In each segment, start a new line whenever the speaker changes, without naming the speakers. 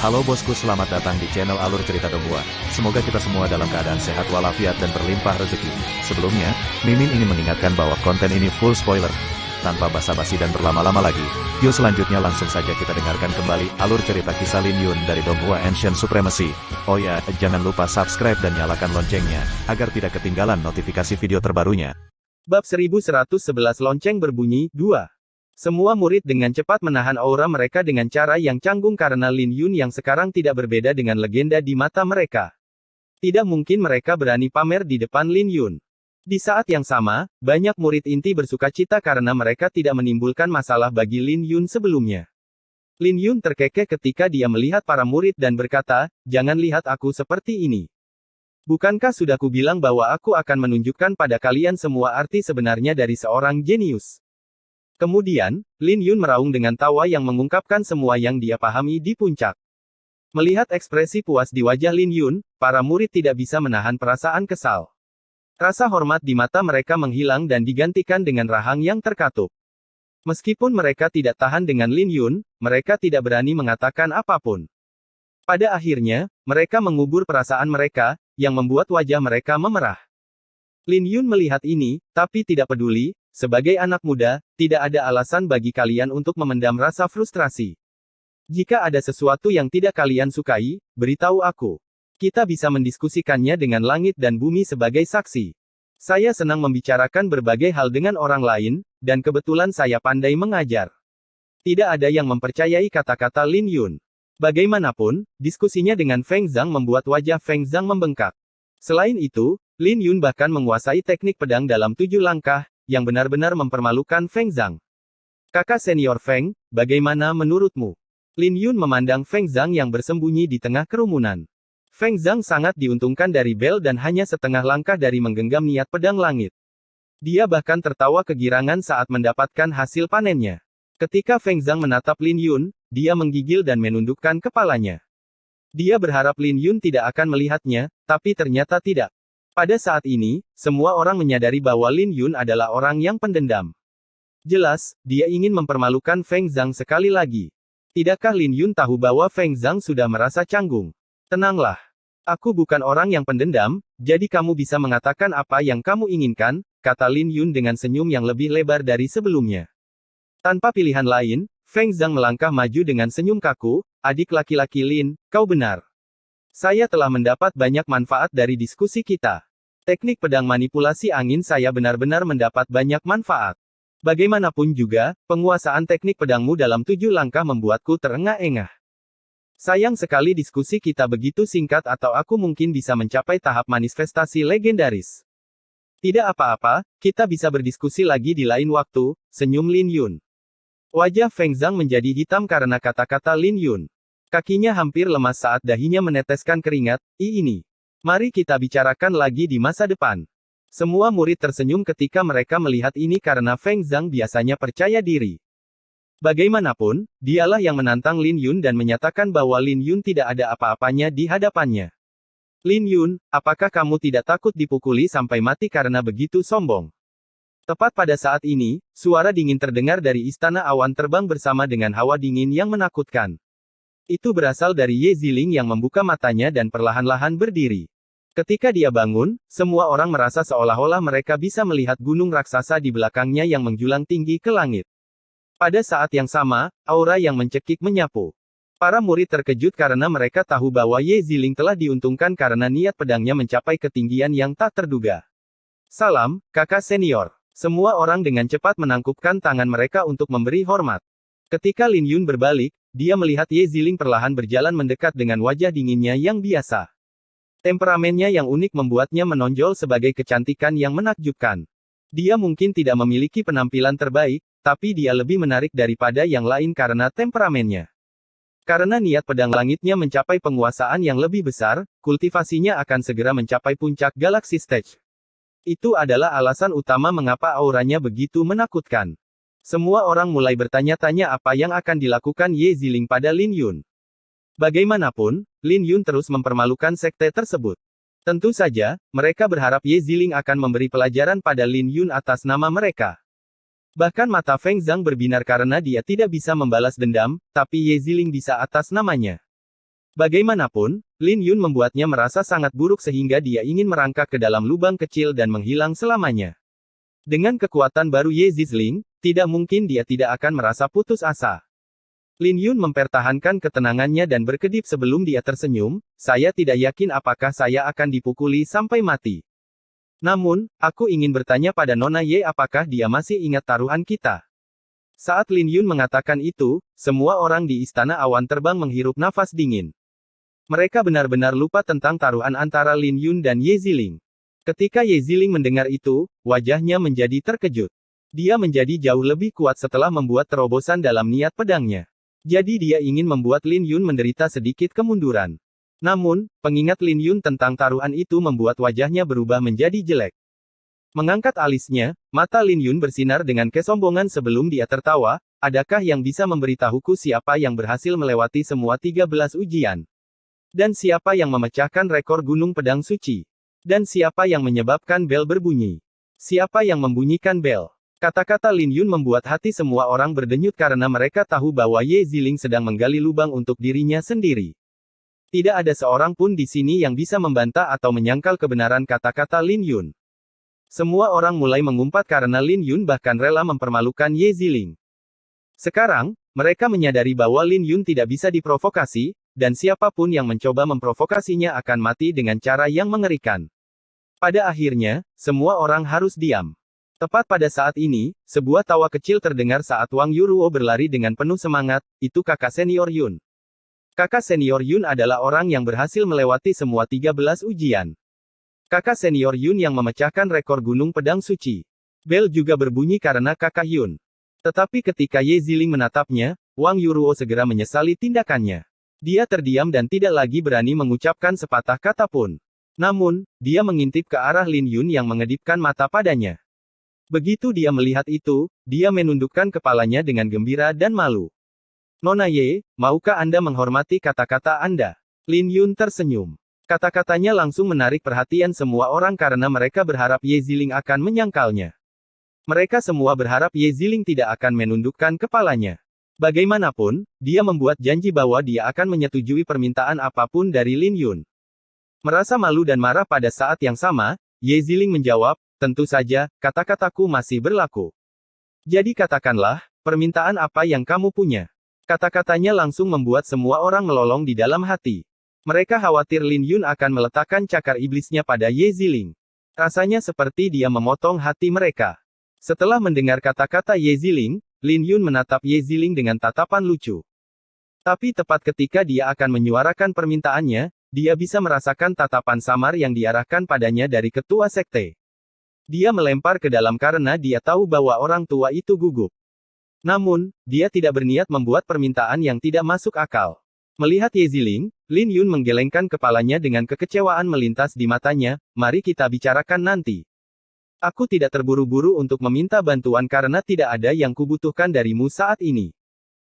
Halo bosku, selamat datang di channel Alur Cerita Donghua. Semoga kita semua dalam keadaan sehat walafiat dan berlimpah rezeki. Sebelumnya, Mimin ingin mengingatkan bahwa konten ini full spoiler. Tanpa basa-basi dan berlama-lama lagi, yuk selanjutnya langsung saja kita dengarkan kembali alur cerita kisah Lin Yun dari Donghua Ancient Supremacy. Oh ya, jangan lupa subscribe dan nyalakan loncengnya, agar tidak ketinggalan notifikasi video terbarunya.
Bab 1111 lonceng berbunyi, 2. Semua murid dengan cepat menahan aura mereka dengan cara yang canggung karena Lin Yun yang sekarang tidak berbeda dengan legenda di mata mereka. Tidak mungkin mereka berani pamer di depan Lin Yun. Di saat yang sama, banyak murid inti bersukacita karena mereka tidak menimbulkan masalah bagi Lin Yun sebelumnya. Lin Yun terkekeh ketika dia melihat para murid dan berkata, "Jangan lihat aku seperti ini. Bukankah sudah kubilang bahwa aku akan menunjukkan pada kalian semua arti sebenarnya dari seorang jenius?" Kemudian, Lin Yun meraung dengan tawa yang mengungkapkan semua yang dia pahami di puncak. Melihat ekspresi puas di wajah Lin Yun, para murid tidak bisa menahan perasaan kesal. Rasa hormat di mata mereka menghilang dan digantikan dengan rahang yang terkatup. Meskipun mereka tidak tahan dengan Lin Yun, mereka tidak berani mengatakan apapun. Pada akhirnya, mereka mengubur perasaan mereka, yang membuat wajah mereka memerah. Lin Yun melihat ini, tapi tidak peduli. Sebagai anak muda, tidak ada alasan bagi kalian untuk memendam rasa frustrasi. Jika ada sesuatu yang tidak kalian sukai, beritahu aku. Kita bisa mendiskusikannya dengan langit dan bumi sebagai saksi. Saya senang membicarakan berbagai hal dengan orang lain, dan kebetulan saya pandai mengajar. Tidak ada yang mempercayai kata-kata Lin Yun. Bagaimanapun, diskusinya dengan Feng Zhang membuat wajah Feng Zhang membengkak. Selain itu, Lin Yun bahkan menguasai teknik pedang dalam 7 langkah, yang benar-benar mempermalukan Feng Zhang. "Kakak senior Feng, bagaimana menurutmu?" Lin Yun memandang Feng Zhang yang bersembunyi di tengah kerumunan. Feng Zhang sangat diuntungkan dari bel dan hanya setengah langkah dari menggenggam niat pedang langit. Dia bahkan tertawa kegirangan saat mendapatkan hasil panennya. Ketika Feng Zhang menatap Lin Yun, dia menggigil dan menundukkan kepalanya. Dia berharap Lin Yun tidak akan melihatnya, tapi ternyata tidak. Pada saat ini, semua orang menyadari bahwa Lin Yun adalah orang yang pendendam. Jelas, dia ingin mempermalukan Feng Zhang sekali lagi. Tidakkah Lin Yun tahu bahwa Feng Zhang sudah merasa canggung? "Tenanglah. Aku bukan orang yang pendendam, jadi kamu bisa mengatakan apa yang kamu inginkan," kata Lin Yun dengan senyum yang lebih lebar dari sebelumnya. Tanpa pilihan lain, Feng Zhang melangkah maju dengan senyum kaku. "Adik laki-laki Lin, kau benar. Saya telah mendapat banyak manfaat dari diskusi kita. Teknik pedang manipulasi angin saya benar-benar mendapat banyak manfaat. Bagaimanapun juga, penguasaan teknik pedangmu dalam 7 langkah membuatku terengah-engah. Sayang sekali diskusi kita begitu singkat atau aku mungkin bisa mencapai tahap manifestasi legendaris." "Tidak apa-apa, kita bisa berdiskusi lagi di lain waktu," senyum Lin Yun. Wajah Feng Zhang menjadi hitam karena kata-kata Lin Yun. Kakinya hampir lemas saat dahinya meneteskan keringat. Ini. Mari kita bicarakan lagi di masa depan." Semua murid tersenyum ketika mereka melihat ini karena Feng Zhang biasanya percaya diri. Bagaimanapun, dialah yang menantang Lin Yun dan menyatakan bahwa Lin Yun tidak ada apa-apanya di hadapannya. "Lin Yun, apakah kamu tidak takut dipukuli sampai mati karena begitu sombong?" Tepat pada saat ini, suara dingin terdengar dari istana awan terbang bersama dengan hawa dingin yang menakutkan. Itu berasal dari Ye Ziling yang membuka matanya dan perlahan-lahan berdiri. Ketika dia bangun, semua orang merasa seolah-olah mereka bisa melihat gunung raksasa di belakangnya yang menjulang tinggi ke langit. Pada saat yang sama, aura yang mencekik menyapu. Para murid terkejut karena mereka tahu bahwa Ye Ziling telah diuntungkan karena niat pedangnya mencapai ketinggian yang tak terduga. "Salam, kakak senior." Semua orang dengan cepat menangkupkan tangan mereka untuk memberi hormat. Ketika Lin Yun berbalik, dia melihat Ye Ziling perlahan berjalan mendekat dengan wajah dinginnya yang biasa. Temperamennya yang unik membuatnya menonjol sebagai kecantikan yang menakjubkan. Dia mungkin tidak memiliki penampilan terbaik, tapi dia lebih menarik daripada yang lain karena temperamennya. Karena niat pedang langitnya mencapai penguasaan yang lebih besar, kultivasinya akan segera mencapai puncak galaksi stage. Itu adalah alasan utama mengapa auranya begitu menakutkan. Semua orang mulai bertanya-tanya apa yang akan dilakukan Ye Ziling pada Lin Yun. Bagaimanapun, Lin Yun terus mempermalukan sekte tersebut. Tentu saja, mereka berharap Ye Ziling akan memberi pelajaran pada Lin Yun atas nama mereka. Bahkan mata Feng Zhang berbinar karena dia tidak bisa membalas dendam, tapi Ye Ziling bisa atas namanya. Bagaimanapun, Lin Yun membuatnya merasa sangat buruk sehingga dia ingin merangkak ke dalam lubang kecil dan menghilang selamanya. Dengan kekuatan baru Ye Zizling, tidak mungkin dia tidak akan merasa putus asa. Lin Yun mempertahankan ketenangannya dan berkedip sebelum dia tersenyum, saya tidak yakin apakah saya akan dipukuli sampai mati. Namun, aku ingin bertanya pada Nona Ye apakah dia masih ingat taruhan kita. Saat Lin Yun mengatakan itu, semua orang di Istana Awan Terbang menghirup nafas dingin. Mereka benar-benar lupa tentang taruhan antara Lin Yun dan Ye Ziling. Ketika Ye Ziling mendengar itu, wajahnya menjadi terkejut. Dia menjadi jauh lebih kuat setelah membuat terobosan dalam niat pedangnya. Jadi dia ingin membuat Lin Yun menderita sedikit kemunduran. Namun, pengingat Lin Yun tentang taruhan itu membuat wajahnya berubah menjadi jelek. Mengangkat alisnya, mata Lin Yun bersinar dengan kesombongan sebelum dia tertawa, adakah yang bisa memberitahuku siapa yang berhasil melewati semua 13 ujian? Dan siapa yang memecahkan rekor Gunung Pedang Suci? Dan siapa yang menyebabkan bel berbunyi? Siapa yang membunyikan bel? Kata-kata Lin Yun membuat hati semua orang berdenyut karena mereka tahu bahwa Ye Ziling sedang menggali lubang untuk dirinya sendiri. Tidak ada seorang pun di sini yang bisa membantah atau menyangkal kebenaran kata-kata Lin Yun. Semua orang mulai mengumpat karena Lin Yun bahkan rela mempermalukan Ye Ziling. Sekarang, mereka menyadari bahwa Lin Yun tidak bisa diprovokasi, dan siapapun yang mencoba memprovokasinya akan mati dengan cara yang mengerikan. Pada akhirnya, semua orang harus diam. Tepat pada saat ini, sebuah tawa kecil terdengar saat Wang Yuruo berlari dengan penuh semangat, itu kakak senior Yun. Kakak senior Yun adalah orang yang berhasil melewati semua 13 ujian. Kakak senior Yun yang memecahkan rekor Gunung Pedang Suci. Bel juga berbunyi karena kakak Yun. Tetapi ketika Ye Ziling menatapnya, Wang Yuruo segera menyesali tindakannya. Dia terdiam dan tidak lagi berani mengucapkan sepatah kata pun. Namun, dia mengintip ke arah Lin Yun yang mengedipkan mata padanya. Begitu dia melihat itu, dia menundukkan kepalanya dengan gembira dan malu. Nona Ye, maukah Anda menghormati kata-kata Anda? Lin Yun tersenyum. Kata-katanya langsung menarik perhatian semua orang karena mereka berharap Ye Ziling akan menyangkalnya. Mereka semua berharap Ye Ziling tidak akan menundukkan kepalanya. Bagaimanapun, dia membuat janji bahwa dia akan menyetujui permintaan apapun dari Lin Yun. Merasa malu dan marah pada saat yang sama, Ye Ziling menjawab, tentu saja, kata-kataku masih berlaku. Jadi katakanlah, permintaan apa yang kamu punya? Kata-katanya langsung membuat semua orang melolong di dalam hati. Mereka khawatir Lin Yun akan meletakkan cakar iblisnya pada Ye Ziling. Rasanya seperti dia memotong hati mereka. Setelah mendengar kata-kata Ye Ziling, Lin Yun menatap Ye Ziling dengan tatapan lucu. Tapi tepat ketika dia akan menyuarakan permintaannya, dia bisa merasakan tatapan samar yang diarahkan padanya dari ketua sekte. Dia melempar ke dalam karena dia tahu bahwa orang tua itu gugup. Namun, dia tidak berniat membuat permintaan yang tidak masuk akal. Melihat Ye Ziling, Lin Yun menggelengkan kepalanya dengan kekecewaan melintas di matanya, mari kita bicarakan nanti. Aku tidak terburu-buru untuk meminta bantuan karena tidak ada yang kubutuhkan darimu saat ini.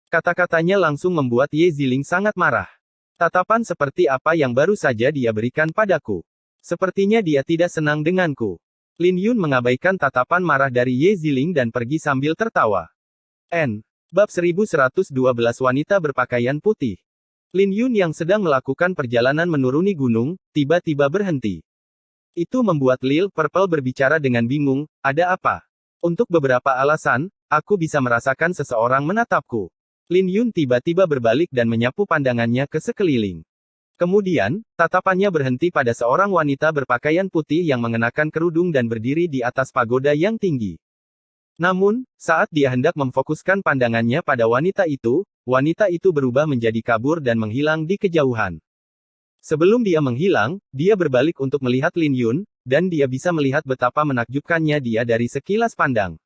Kata-katanya langsung membuat Ye Ziling sangat marah. Tatapan seperti apa yang baru saja dia berikan padaku. Sepertinya dia tidak senang denganku. Lin Yun mengabaikan tatapan marah dari Ye Ziling dan pergi sambil tertawa. Bab 1112 Wanita berpakaian putih. Lin Yun yang sedang melakukan perjalanan menuruni gunung, tiba-tiba berhenti. Itu membuat Lil Purple berbicara dengan bingung, ada apa? Untuk beberapa alasan, aku bisa merasakan seseorang menatapku. Lin Yun tiba-tiba berbalik dan menyapu pandangannya ke sekeliling. Kemudian, tatapannya berhenti pada seorang wanita berpakaian putih yang mengenakan kerudung dan berdiri di atas pagoda yang tinggi. Namun, saat dia hendak memfokuskan pandangannya pada wanita itu berubah menjadi kabur dan menghilang di kejauhan. Sebelum dia menghilang, dia berbalik untuk melihat Lin Yun, dan dia bisa melihat betapa menakjubkannya dia dari sekilas pandang.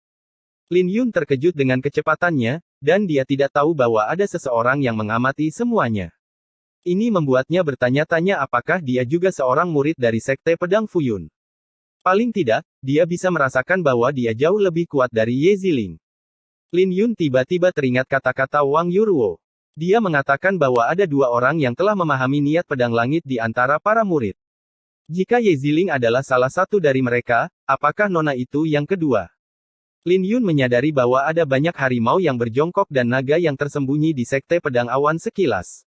Lin Yun terkejut dengan kecepatannya, dan dia tidak tahu bahwa ada seseorang yang mengamati semuanya. Ini membuatnya bertanya-tanya apakah dia juga seorang murid dari Sekte Pedang Fuyun. Paling tidak, dia bisa merasakan bahwa dia jauh lebih kuat dari Ye Ziling. Lin Yun tiba-tiba teringat kata-kata Wang Yuruo. Dia mengatakan bahwa ada dua orang yang telah memahami niat pedang langit di antara para murid. Jika Ye Ziling adalah salah satu dari mereka, apakah nona itu yang kedua? Lin Yun menyadari bahwa ada banyak harimau yang berjongkok dan naga yang tersembunyi di Sekte Pedang Awan sekilas.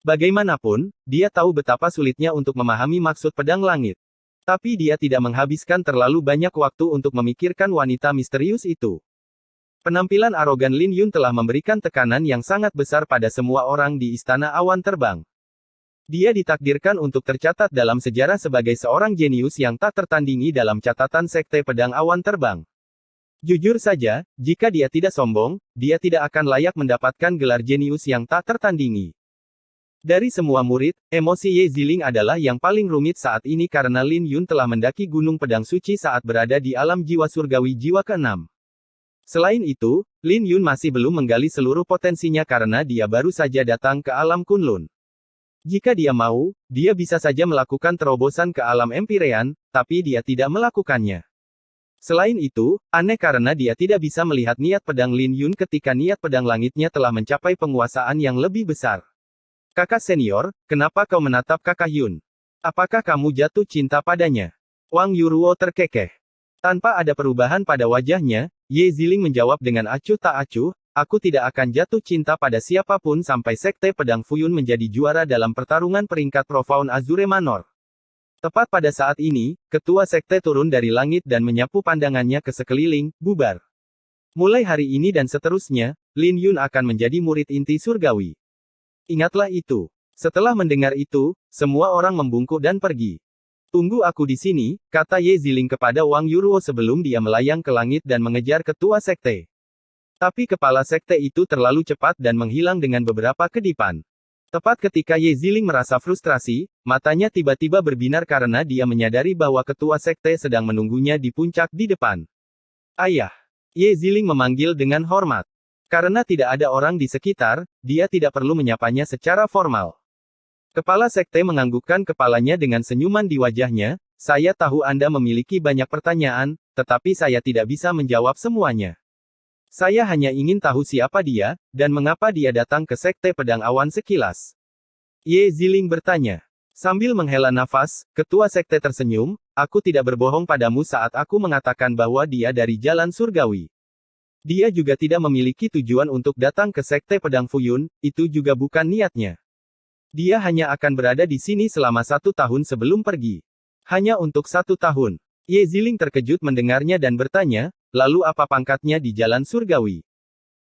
Bagaimanapun, dia tahu betapa sulitnya untuk memahami maksud pedang langit. Tapi dia tidak menghabiskan terlalu banyak waktu untuk memikirkan wanita misterius itu. Penampilan arogan Lin Yun telah memberikan tekanan yang sangat besar pada semua orang di Istana Awan Terbang. Dia ditakdirkan untuk tercatat dalam sejarah sebagai seorang jenius yang tak tertandingi dalam catatan Sekte Pedang Awan Terbang. Jujur saja, jika dia tidak sombong, dia tidak akan layak mendapatkan gelar jenius yang tak tertandingi. Dari semua murid, emosi Ye Ziling adalah yang paling rumit saat ini karena Lin Yun telah mendaki Gunung Pedang Suci saat berada di alam jiwa surgawi jiwa ke-6. Selain itu, Lin Yun masih belum menggali seluruh potensinya karena dia baru saja datang ke alam Kunlun. Jika dia mau, dia bisa saja melakukan terobosan ke alam Empyrean, tapi dia tidak melakukannya. Selain itu, aneh karena dia tidak bisa melihat niat pedang Lin Yun ketika niat pedang langitnya telah mencapai penguasaan yang lebih besar. Kakak senior, kenapa kau menatap kakak Yun? Apakah kamu jatuh cinta padanya? Wang Yuruo terkekeh. Tanpa ada perubahan pada wajahnya, Ye Ziling menjawab dengan acuh tak acuh, aku tidak akan jatuh cinta pada siapapun sampai Sekte Pedang Fuyun menjadi juara dalam pertarungan peringkat Profound Azure Manor. Tepat pada saat ini, ketua sekte turun dari langit dan menyapu pandangannya ke sekeliling, bubar. Mulai hari ini dan seterusnya, Lin Yun akan menjadi murid inti surgawi. Ingatlah itu. Setelah mendengar itu, semua orang membungkuk dan pergi. Tunggu aku di sini, kata Ye Ziling kepada Wang Yuruo sebelum dia melayang ke langit dan mengejar ketua sekte. Tapi kepala sekte itu terlalu cepat dan menghilang dengan beberapa kedipan. Tepat ketika Ye Ziling merasa frustrasi, matanya tiba-tiba berbinar karena dia menyadari bahwa ketua sekte sedang menunggunya di puncak di depan. Ayah. Ye Ziling memanggil dengan hormat. Karena tidak ada orang di sekitar, dia tidak perlu menyapanya secara formal. Kepala sekte menganggukkan kepalanya dengan senyuman di wajahnya, saya tahu Anda memiliki banyak pertanyaan, tetapi saya tidak bisa menjawab semuanya. Saya hanya ingin tahu siapa dia, dan mengapa dia datang ke Sekte Pedang Awan sekilas. Ye Ziling bertanya. Sambil menghela nafas, ketua sekte tersenyum, aku tidak berbohong padamu saat aku mengatakan bahwa dia dari jalan surgawi. Dia juga tidak memiliki tujuan untuk datang ke Sekte Pedang Fuyun, itu juga bukan niatnya. Dia hanya akan berada di sini selama 1 tahun sebelum pergi. Hanya untuk 1 tahun. Ye Ziling terkejut mendengarnya dan bertanya, lalu apa pangkatnya di jalan surgawi?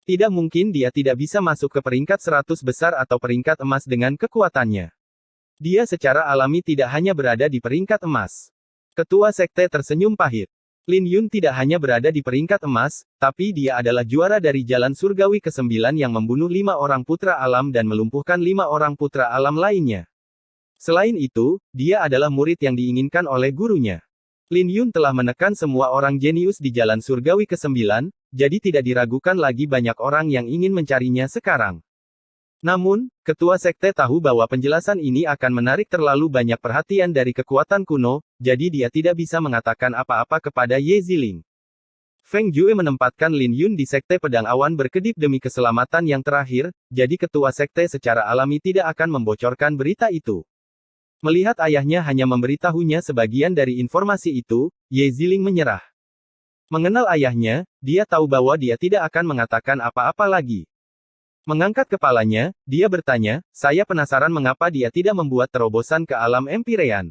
Tidak mungkin dia tidak bisa masuk ke peringkat 100 besar atau peringkat emas dengan kekuatannya. Dia secara alami tidak hanya berada di peringkat emas. Ketua sekte tersenyum pahit. Lin Yun tidak hanya berada di peringkat emas, tapi dia adalah juara dari jalan surgawi ke-9 yang membunuh 5 orang putra alam dan melumpuhkan 5 orang putra alam lainnya. Selain itu, dia adalah murid yang diinginkan oleh gurunya. Lin Yun telah menekan semua orang jenius di jalan surgawi ke-9, jadi tidak diragukan lagi banyak orang yang ingin mencarinya sekarang. Namun, ketua sekte tahu bahwa penjelasan ini akan menarik terlalu banyak perhatian dari kekuatan kuno, jadi dia tidak bisa mengatakan apa-apa kepada Ye Ziling. Feng Jue menempatkan Lin Yun di Sekte Pedang Awan berkedip demi keselamatan yang terakhir, jadi ketua sekte secara alami tidak akan membocorkan berita itu. Melihat ayahnya hanya memberitahunya sebagian dari informasi itu, Ye Ziling menyerah. Mengenal ayahnya, dia tahu bahwa dia tidak akan mengatakan apa-apa lagi. Mengangkat kepalanya, dia bertanya, saya penasaran mengapa dia tidak membuat terobosan ke alam Empyrean.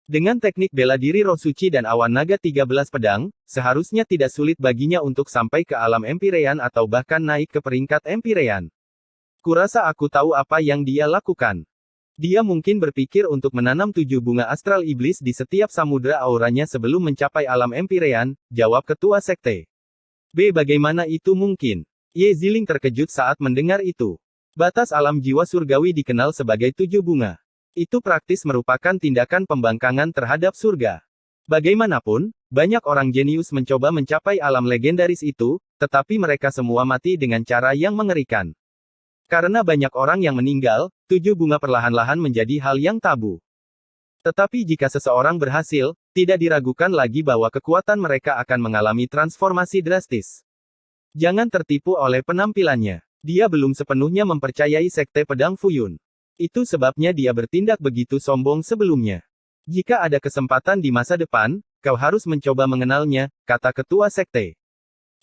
Dengan teknik bela diri roh suci dan awan naga 13 pedang, seharusnya tidak sulit baginya untuk sampai ke alam Empyrean atau bahkan naik ke peringkat Empyrean. Kurasa aku tahu apa yang dia lakukan. Dia mungkin berpikir untuk menanam 7 bunga astral iblis di setiap samudra auranya sebelum mencapai alam Empyrean, jawab ketua sekte. Bagaimana itu mungkin? Ye Ziling terkejut saat mendengar itu. Batas alam jiwa surgawi dikenal sebagai 7 bunga. Itu praktis merupakan tindakan pembangkangan terhadap surga. Bagaimanapun, banyak orang jenius mencoba mencapai alam legendaris itu, tetapi mereka semua mati dengan cara yang mengerikan. Karena banyak orang yang meninggal, 7 bunga perlahan-lahan menjadi hal yang tabu. Tetapi jika seseorang berhasil, tidak diragukan lagi bahwa kekuatan mereka akan mengalami transformasi drastis. Jangan tertipu oleh penampilannya. Dia belum sepenuhnya mempercayai Sekte Pedang Fuyun. Itu sebabnya dia bertindak begitu sombong sebelumnya. Jika ada kesempatan di masa depan, kau harus mencoba mengenalnya, kata ketua sekte.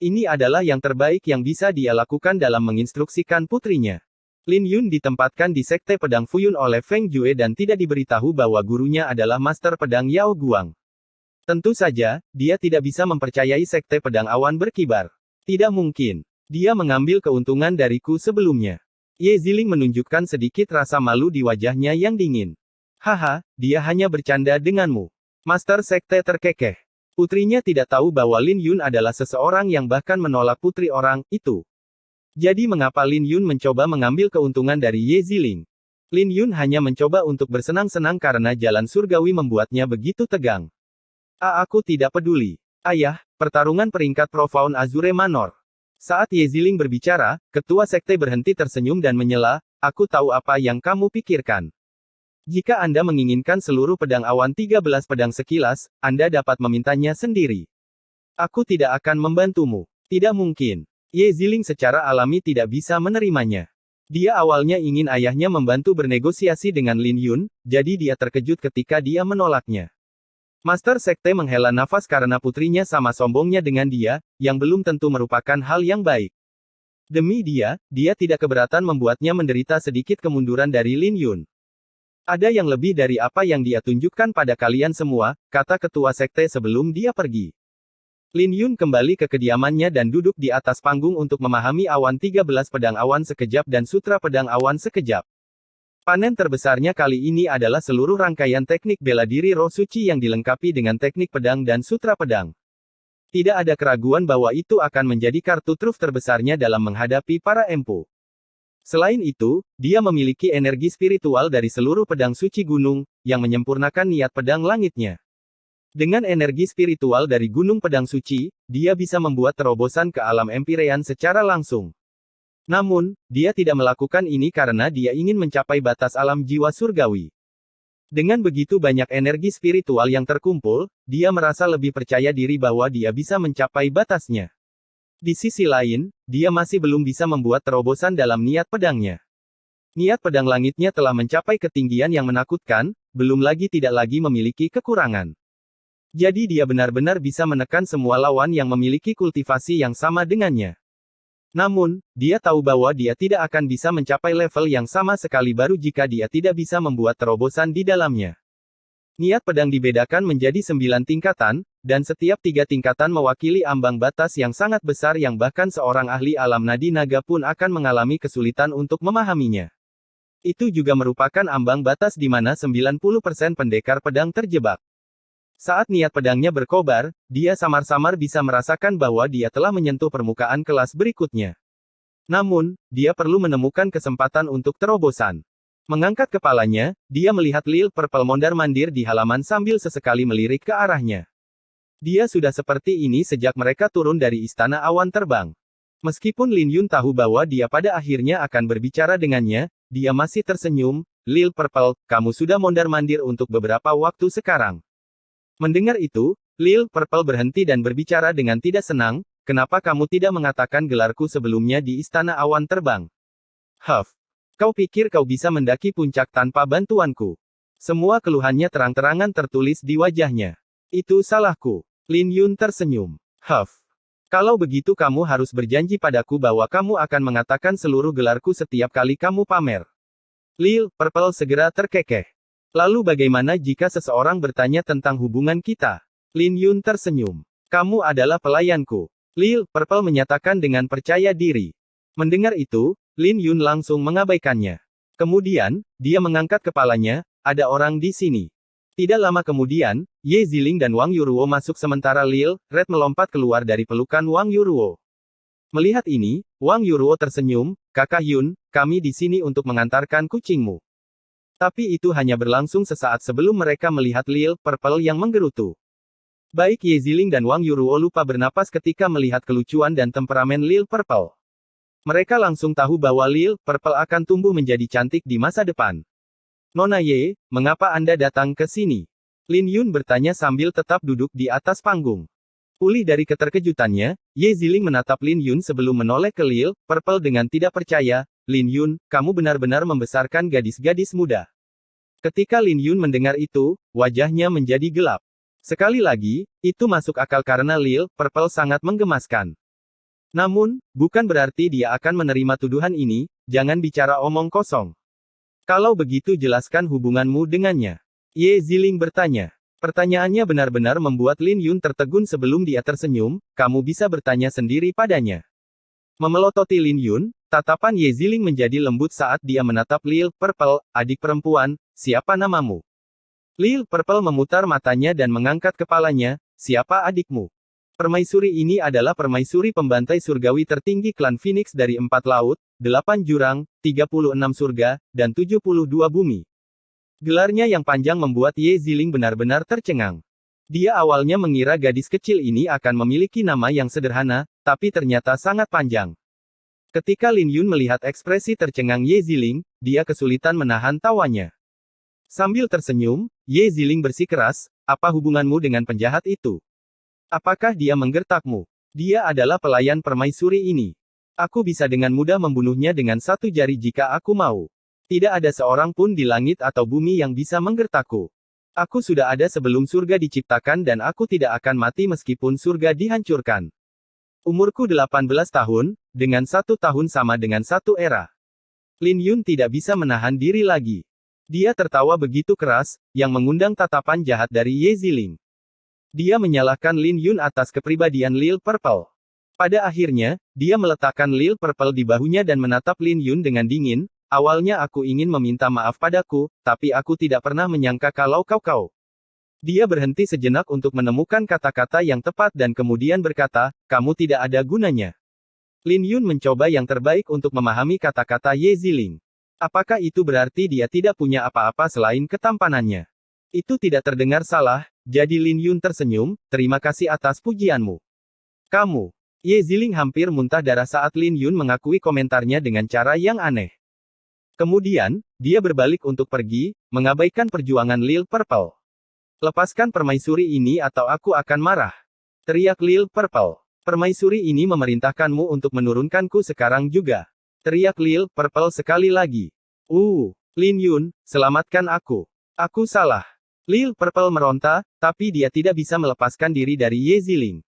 Ini adalah yang terbaik yang bisa dia lakukan dalam menginstruksikan putrinya. Lin Yun ditempatkan di Sekte Pedang Fuyun oleh Feng Jue dan tidak diberitahu bahwa gurunya adalah Master Pedang Yao Guang. Tentu saja, dia tidak bisa mempercayai Sekte Pedang Awan Berkibar. Tidak mungkin. Dia mengambil keuntungan dariku sebelumnya. Ye Ziling menunjukkan sedikit rasa malu di wajahnya yang dingin. Haha, dia hanya bercanda denganmu. Master Sekte terkekeh. Putrinya tidak tahu bahwa Lin Yun adalah seseorang yang bahkan menolak putri orang itu. Jadi mengapa Lin Yun mencoba mengambil keuntungan dari Ye Ziling? Lin Yun hanya mencoba untuk bersenang-senang karena jalan surgawi membuatnya begitu tegang. Aku tidak peduli. Ayah, pertarungan peringkat Profound Azure Manor. Saat Ye Ziling berbicara, ketua sekte berhenti tersenyum dan menyela, aku tahu apa yang kamu pikirkan. Jika Anda menginginkan seluruh pedang awan 13 pedang sekilas, Anda dapat memintanya sendiri. Aku tidak akan membantumu. Tidak mungkin. Ye Ziling secara alami tidak bisa menerimanya. Dia awalnya ingin ayahnya membantu bernegosiasi dengan Lin Yun, jadi dia terkejut ketika dia menolaknya. Master Sekte menghela nafas karena putrinya sama sombongnya dengan dia, yang belum tentu merupakan hal yang baik. Demi dia tidak keberatan membuatnya menderita sedikit kemunduran dari Lin Yun. Ada yang lebih dari apa yang dia tunjukkan pada kalian semua, kata ketua sekte sebelum dia pergi. Lin Yun kembali ke kediamannya dan duduk di atas panggung untuk memahami awan 13 pedang awan sekejap dan sutra pedang awan sekejap. Panen terbesarnya kali ini adalah seluruh rangkaian teknik bela diri roh suci yang dilengkapi dengan teknik pedang dan sutra pedang. Tidak ada keraguan bahwa itu akan menjadi kartu truf terbesarnya dalam menghadapi para empu. Selain itu, dia memiliki energi spiritual dari seluruh pedang suci gunung, yang menyempurnakan niat pedang langitnya. Dengan energi spiritual dari Gunung Pedang Suci, dia bisa membuat terobosan ke alam Empyrean secara langsung. Namun, dia tidak melakukan ini karena dia ingin mencapai batas alam jiwa surgawi. Dengan begitu banyak energi spiritual yang terkumpul, dia merasa lebih percaya diri bahwa dia bisa mencapai batasnya. Di sisi lain, dia masih belum bisa membuat terobosan dalam niat pedangnya. Niat pedang langitnya telah mencapai ketinggian yang menakutkan, belum lagi tidak lagi memiliki kekurangan. Jadi dia benar-benar bisa menekan semua lawan yang memiliki kultivasi yang sama dengannya. Namun, dia tahu bahwa dia tidak akan bisa mencapai level yang sama sekali baru jika dia tidak bisa membuat terobosan di dalamnya. Niat pedang dibedakan menjadi 9 tingkatan, dan setiap 3 tingkatan mewakili ambang batas yang sangat besar yang bahkan seorang ahli alam nadi naga pun akan mengalami kesulitan untuk memahaminya. Itu juga merupakan ambang batas di mana 90% pendekar pedang terjebak. Saat niat pedangnya berkobar, dia samar-samar bisa merasakan bahwa dia telah menyentuh permukaan kelas berikutnya. Namun, dia perlu menemukan kesempatan untuk terobosan. Mengangkat kepalanya, dia melihat Lil Purple mondar-mandir di halaman sambil sesekali melirik ke arahnya. Dia sudah seperti ini sejak mereka turun dari Istana Awan Terbang. Meskipun Lin Yun tahu bahwa dia pada akhirnya akan berbicara dengannya, dia masih tersenyum. Lil Purple, kamu sudah mondar-mandir untuk beberapa waktu sekarang. Mendengar itu, Lil Purple berhenti dan berbicara dengan tidak senang, kenapa kamu tidak mengatakan gelarku sebelumnya di Istana Awan Terbang? Huff. Kau pikir kau bisa mendaki puncak tanpa bantuanku? Semua keluhannya terang-terangan tertulis di wajahnya. Itu salahku. Lin Yun tersenyum. Huff. Kalau begitu kamu harus berjanji padaku bahwa kamu akan mengatakan seluruh gelarku setiap kali kamu pamer. Lil Purple segera terkekeh. Lalu bagaimana jika seseorang bertanya tentang hubungan kita? Lin Yun tersenyum. Kamu adalah pelayanku. Lil Purple menyatakan dengan percaya diri. Mendengar itu, Lin Yun langsung mengabaikannya. Kemudian, dia mengangkat kepalanya, ada orang di sini. Tidak lama kemudian, Ye Ziling dan Wang Yuruo masuk sementara Lil Red melompat keluar dari pelukan Wang Yuruo. Melihat ini, Wang Yuruo tersenyum, Kakak Yun, kami di sini untuk mengantarkan kucingmu. Tapi itu hanya berlangsung sesaat sebelum mereka melihat Lil Purple yang menggerutu. Baik Ye Ziling dan Wang Yuruo lupa bernapas ketika melihat kelucuan dan temperamen Lil Purple. Mereka langsung tahu bahwa Lil Purple akan tumbuh menjadi cantik di masa depan. Nona Ye, mengapa Anda datang ke sini? Lin Yun bertanya sambil tetap duduk di atas panggung. Pulih dari keterkejutannya, Ye Ziling menatap Lin Yun sebelum menoleh ke Lil Purple dengan tidak percaya. Lin Yun, kamu benar-benar membesarkan gadis-gadis muda. Ketika Lin Yun mendengar itu, wajahnya menjadi gelap. Sekali lagi, itu masuk akal karena Lil Purple sangat menggemaskan. Namun, bukan berarti dia akan menerima tuduhan ini. jangan bicara omong kosong. Kalau begitu jelaskan hubunganmu dengannya. Ye Ziling bertanya. Pertanyaannya benar-benar membuat Lin Yun tertegun sebelum dia tersenyum, kamu bisa bertanya sendiri padanya. Memelototi Lin Yun, tatapan Ye Ziling menjadi lembut saat dia menatap Lil Purple, adik perempuan, siapa namamu? Lil Purple memutar matanya dan mengangkat kepalanya, siapa adikmu? Permaisuri ini adalah permaisuri pembantai surgawi tertinggi klan Phoenix dari 4 laut, 8 jurang, 36 surga, dan 72 bumi. Gelarnya yang panjang membuat Ye Ziling benar-benar tercengang. Dia awalnya mengira gadis kecil ini akan memiliki nama yang sederhana, tapi ternyata sangat panjang. Ketika Lin Yun melihat ekspresi tercengang Ye Ziling, dia kesulitan menahan tawanya. Sambil tersenyum, Ye Ziling bersikeras, apa hubunganmu dengan penjahat itu? Apakah dia menggertakmu? Dia adalah pelayan permaisuri ini. Aku bisa dengan mudah membunuhnya dengan 1 jari jika aku mau. Tidak ada seorang pun di langit atau bumi yang bisa menggertakku. Aku sudah ada sebelum surga diciptakan dan aku tidak akan mati meskipun surga dihancurkan. Umurku 18 tahun, dengan 1 tahun sama dengan 1 era. Lin Yun tidak bisa menahan diri lagi. Dia tertawa begitu keras, yang mengundang tatapan jahat dari Ye Ziling. Dia menyalahkan Lin Yun atas kepribadian Lil Purple. Pada akhirnya, dia meletakkan Lil Purple di bahunya dan menatap Lin Yun dengan dingin, awalnya aku ingin meminta maaf padaku, tapi aku tidak pernah menyangka kalau kau. Dia berhenti sejenak untuk menemukan kata-kata yang tepat dan kemudian berkata, kamu tidak ada gunanya. Lin Yun mencoba yang terbaik untuk memahami kata-kata Ye Ziling. Apakah itu berarti dia tidak punya apa-apa selain ketampanannya? Itu tidak terdengar salah, jadi Lin Yun tersenyum, terima kasih atas pujianmu. Kamu. Ye Ziling hampir muntah darah saat Lin Yun mengakui komentarnya dengan cara yang aneh. Kemudian, dia berbalik untuk pergi, mengabaikan perjuangan Lil Purple. Lepaskan permaisuri ini atau aku akan marah. Teriak Lil Purple. Permaisuri ini memerintahkanmu untuk menurunkanku sekarang juga. Teriak Lil Purple sekali lagi. Lin Yun, selamatkan aku. Aku salah. Lil Purple meronta, tapi dia tidak bisa melepaskan diri dari Ye Ziling.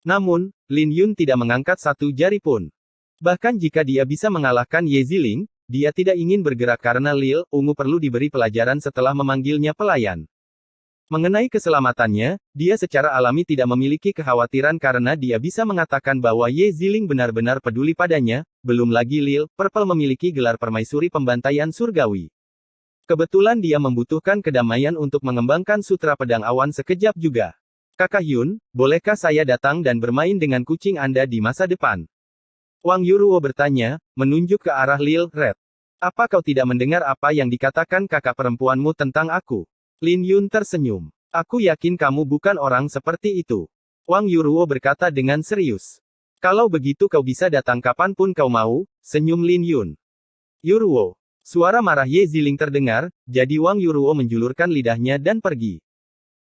Namun, Lin Yun tidak mengangkat 1 jari pun. Bahkan jika dia bisa mengalahkan Ye Ziling, dia tidak ingin bergerak karena Lil Ungu perlu diberi pelajaran setelah memanggilnya pelayan. Mengenai keselamatannya, dia secara alami tidak memiliki kekhawatiran karena dia bisa mengatakan bahwa Ye Ziling benar-benar peduli padanya, belum lagi Lil Purple memiliki gelar permaisuri pembantaian surgawi. Kebetulan dia membutuhkan kedamaian untuk mengembangkan sutra pedang awan sekejap juga. Kakak Yun, bolehkah saya datang dan bermain dengan kucing Anda di masa depan? Wang Yuruo bertanya, menunjuk ke arah Lil Red. Apa kau tidak mendengar apa yang dikatakan kakak perempuanmu tentang aku? Lin Yun tersenyum. Aku yakin kamu bukan orang seperti itu. Wang Yuruo berkata dengan serius. Kalau begitu kau bisa datang kapanpun kau mau, senyum Lin Yun. Yuruo. Suara marah Ye Ziling terdengar, jadi Wang Yuruo menjulurkan lidahnya dan pergi.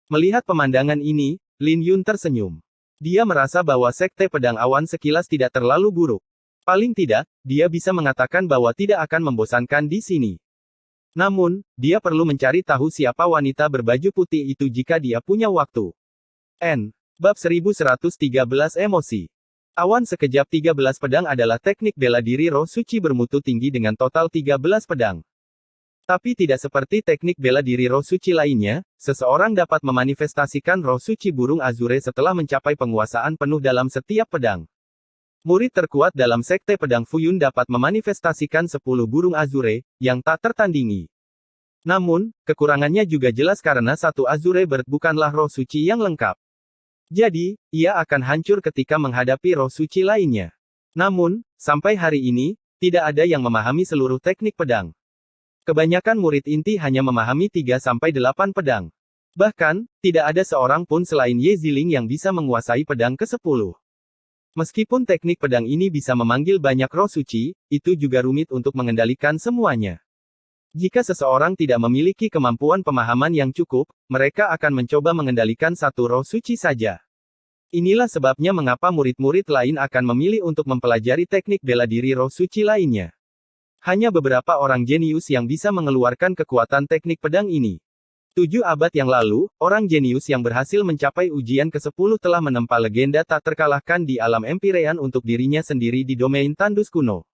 Melihat pemandangan ini, Lin Yun tersenyum. Dia merasa bahwa sekte pedang awan sekilas tidak terlalu buruk. Paling tidak, dia bisa mengatakan bahwa tidak akan membosankan di sini. Namun, dia perlu mencari tahu siapa wanita berbaju putih itu jika dia punya waktu. Bab 1113 Emosi. Awan sekejap 13 pedang adalah teknik bela diri roh suci bermutu tinggi dengan total 13 pedang. Tapi tidak seperti teknik bela diri roh suci lainnya, seseorang dapat memanifestasikan roh suci burung azure setelah mencapai penguasaan penuh dalam setiap pedang. Murid terkuat dalam sekte pedang Fuyun dapat memanifestasikan 10 burung azure, yang tak tertandingi. Namun, kekurangannya juga jelas karena 1 azure bird bukanlah roh suci yang lengkap. Jadi, ia akan hancur ketika menghadapi roh suci lainnya. Namun, sampai hari ini, tidak ada yang memahami seluruh teknik pedang. Kebanyakan murid inti hanya memahami 3-8 pedang. Bahkan, tidak ada seorang pun selain Ye Ziling yang bisa menguasai pedang ke-10. Meskipun teknik pedang ini bisa memanggil banyak roh suci, itu juga rumit untuk mengendalikan semuanya. Jika seseorang tidak memiliki kemampuan pemahaman yang cukup, mereka akan mencoba mengendalikan 1 roh suci saja. Inilah sebabnya mengapa murid-murid lain akan memilih untuk mempelajari teknik bela diri roh suci lainnya. Hanya beberapa orang jenius yang bisa mengeluarkan kekuatan teknik pedang ini. 7 abad yang lalu, orang jenius yang berhasil mencapai ujian ke-10 telah menempa legenda tak terkalahkan di alam Empyrean untuk dirinya sendiri di domain tandus kuno.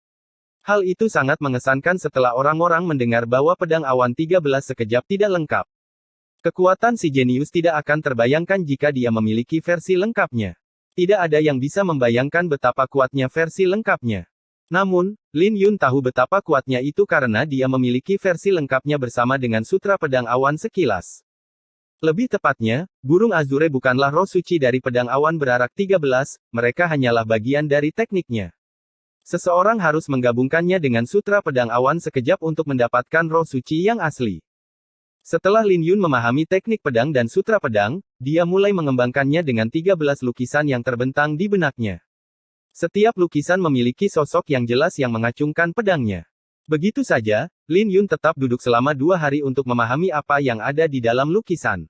Hal itu sangat mengesankan setelah orang-orang mendengar bahwa pedang awan 13 sekejap tidak lengkap. Kekuatan si jenius tidak akan terbayangkan jika dia memiliki versi lengkapnya. Tidak ada yang bisa membayangkan betapa kuatnya versi lengkapnya. Namun, Lin Yun tahu betapa kuatnya itu karena dia memiliki versi lengkapnya bersama dengan sutra pedang awan sekilas. Lebih tepatnya, burung Azure bukanlah roh suci dari pedang awan berarak 13, mereka hanyalah bagian dari tekniknya. Seseorang harus menggabungkannya dengan sutra pedang awan sekejap untuk mendapatkan roh suci yang asli. Setelah Lin Yun memahami teknik pedang dan sutra pedang, dia mulai mengembangkannya dengan 13 lukisan yang terbentang di benaknya. Setiap lukisan memiliki sosok yang jelas yang mengacungkan pedangnya. Begitu saja, Lin Yun tetap duduk selama 2 hari untuk memahami apa yang ada di dalam lukisan.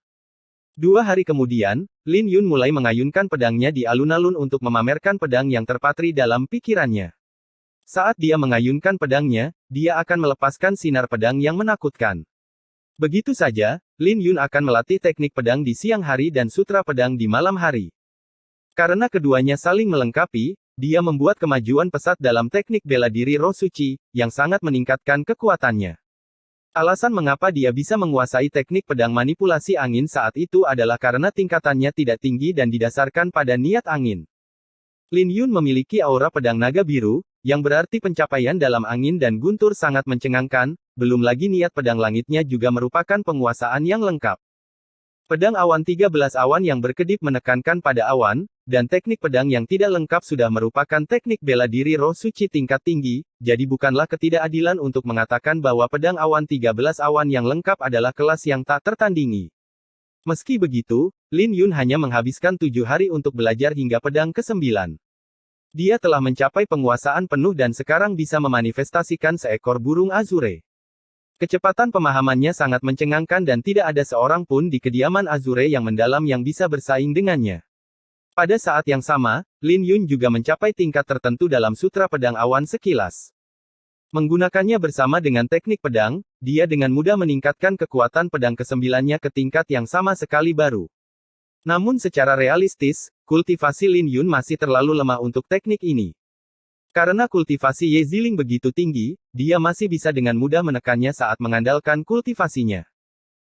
2 hari kemudian, Lin Yun mulai mengayunkan pedangnya di alun-alun untuk memamerkan pedang yang terpatri dalam pikirannya. Saat dia mengayunkan pedangnya, dia akan melepaskan sinar pedang yang menakutkan. Begitu saja, Lin Yun akan melatih teknik pedang di siang hari dan sutra pedang di malam hari. Karena keduanya saling melengkapi, dia membuat kemajuan pesat dalam teknik bela diri roh suci, yang sangat meningkatkan kekuatannya. Alasan mengapa dia bisa menguasai teknik pedang manipulasi angin saat itu adalah karena tingkatannya tidak tinggi dan didasarkan pada niat angin. Lin Yun memiliki aura pedang naga biru, yang berarti pencapaian dalam angin dan guntur sangat mencengangkan, belum lagi niat pedang langitnya juga merupakan penguasaan yang lengkap. Pedang awan 13 awan yang berkedip menekankan pada awan, dan teknik pedang yang tidak lengkap sudah merupakan teknik bela diri roh suci tingkat tinggi, jadi bukanlah ketidakadilan untuk mengatakan bahwa pedang awan 13 awan yang lengkap adalah kelas yang tak tertandingi. Meski begitu, Lin Yun hanya menghabiskan 7 hari untuk belajar hingga pedang ke-9. Dia telah mencapai penguasaan penuh dan sekarang bisa memanifestasikan seekor burung Azure. Kecepatan pemahamannya sangat mencengangkan dan tidak ada seorang pun di kediaman Azure yang mendalam yang bisa bersaing dengannya. Pada saat yang sama, Lin Yun juga mencapai tingkat tertentu dalam sutra pedang awan sekilas. Menggunakannya bersama dengan teknik pedang, dia dengan mudah meningkatkan kekuatan pedang ke-9-nya ke tingkat yang sama sekali baru. Namun secara realistis, kultivasi Lin Yun masih terlalu lemah untuk teknik ini. Karena kultivasi Ye Ziling begitu tinggi, dia masih bisa dengan mudah menekannya saat mengandalkan kultivasinya.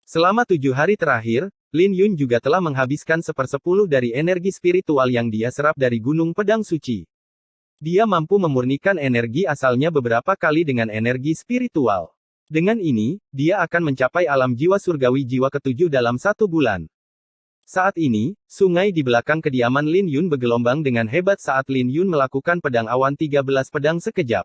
Selama 7 hari terakhir, Lin Yun juga telah menghabiskan 1/10 dari energi spiritual yang dia serap dari Gunung Pedang Suci. Dia mampu memurnikan energi asalnya beberapa kali dengan energi spiritual. Dengan ini, dia akan mencapai alam jiwa surgawi jiwa ke-7 dalam 1 bulan. Saat ini, sungai di belakang kediaman Lin Yun bergelombang dengan hebat saat Lin Yun melakukan pedang awan 13 pedang sekejap.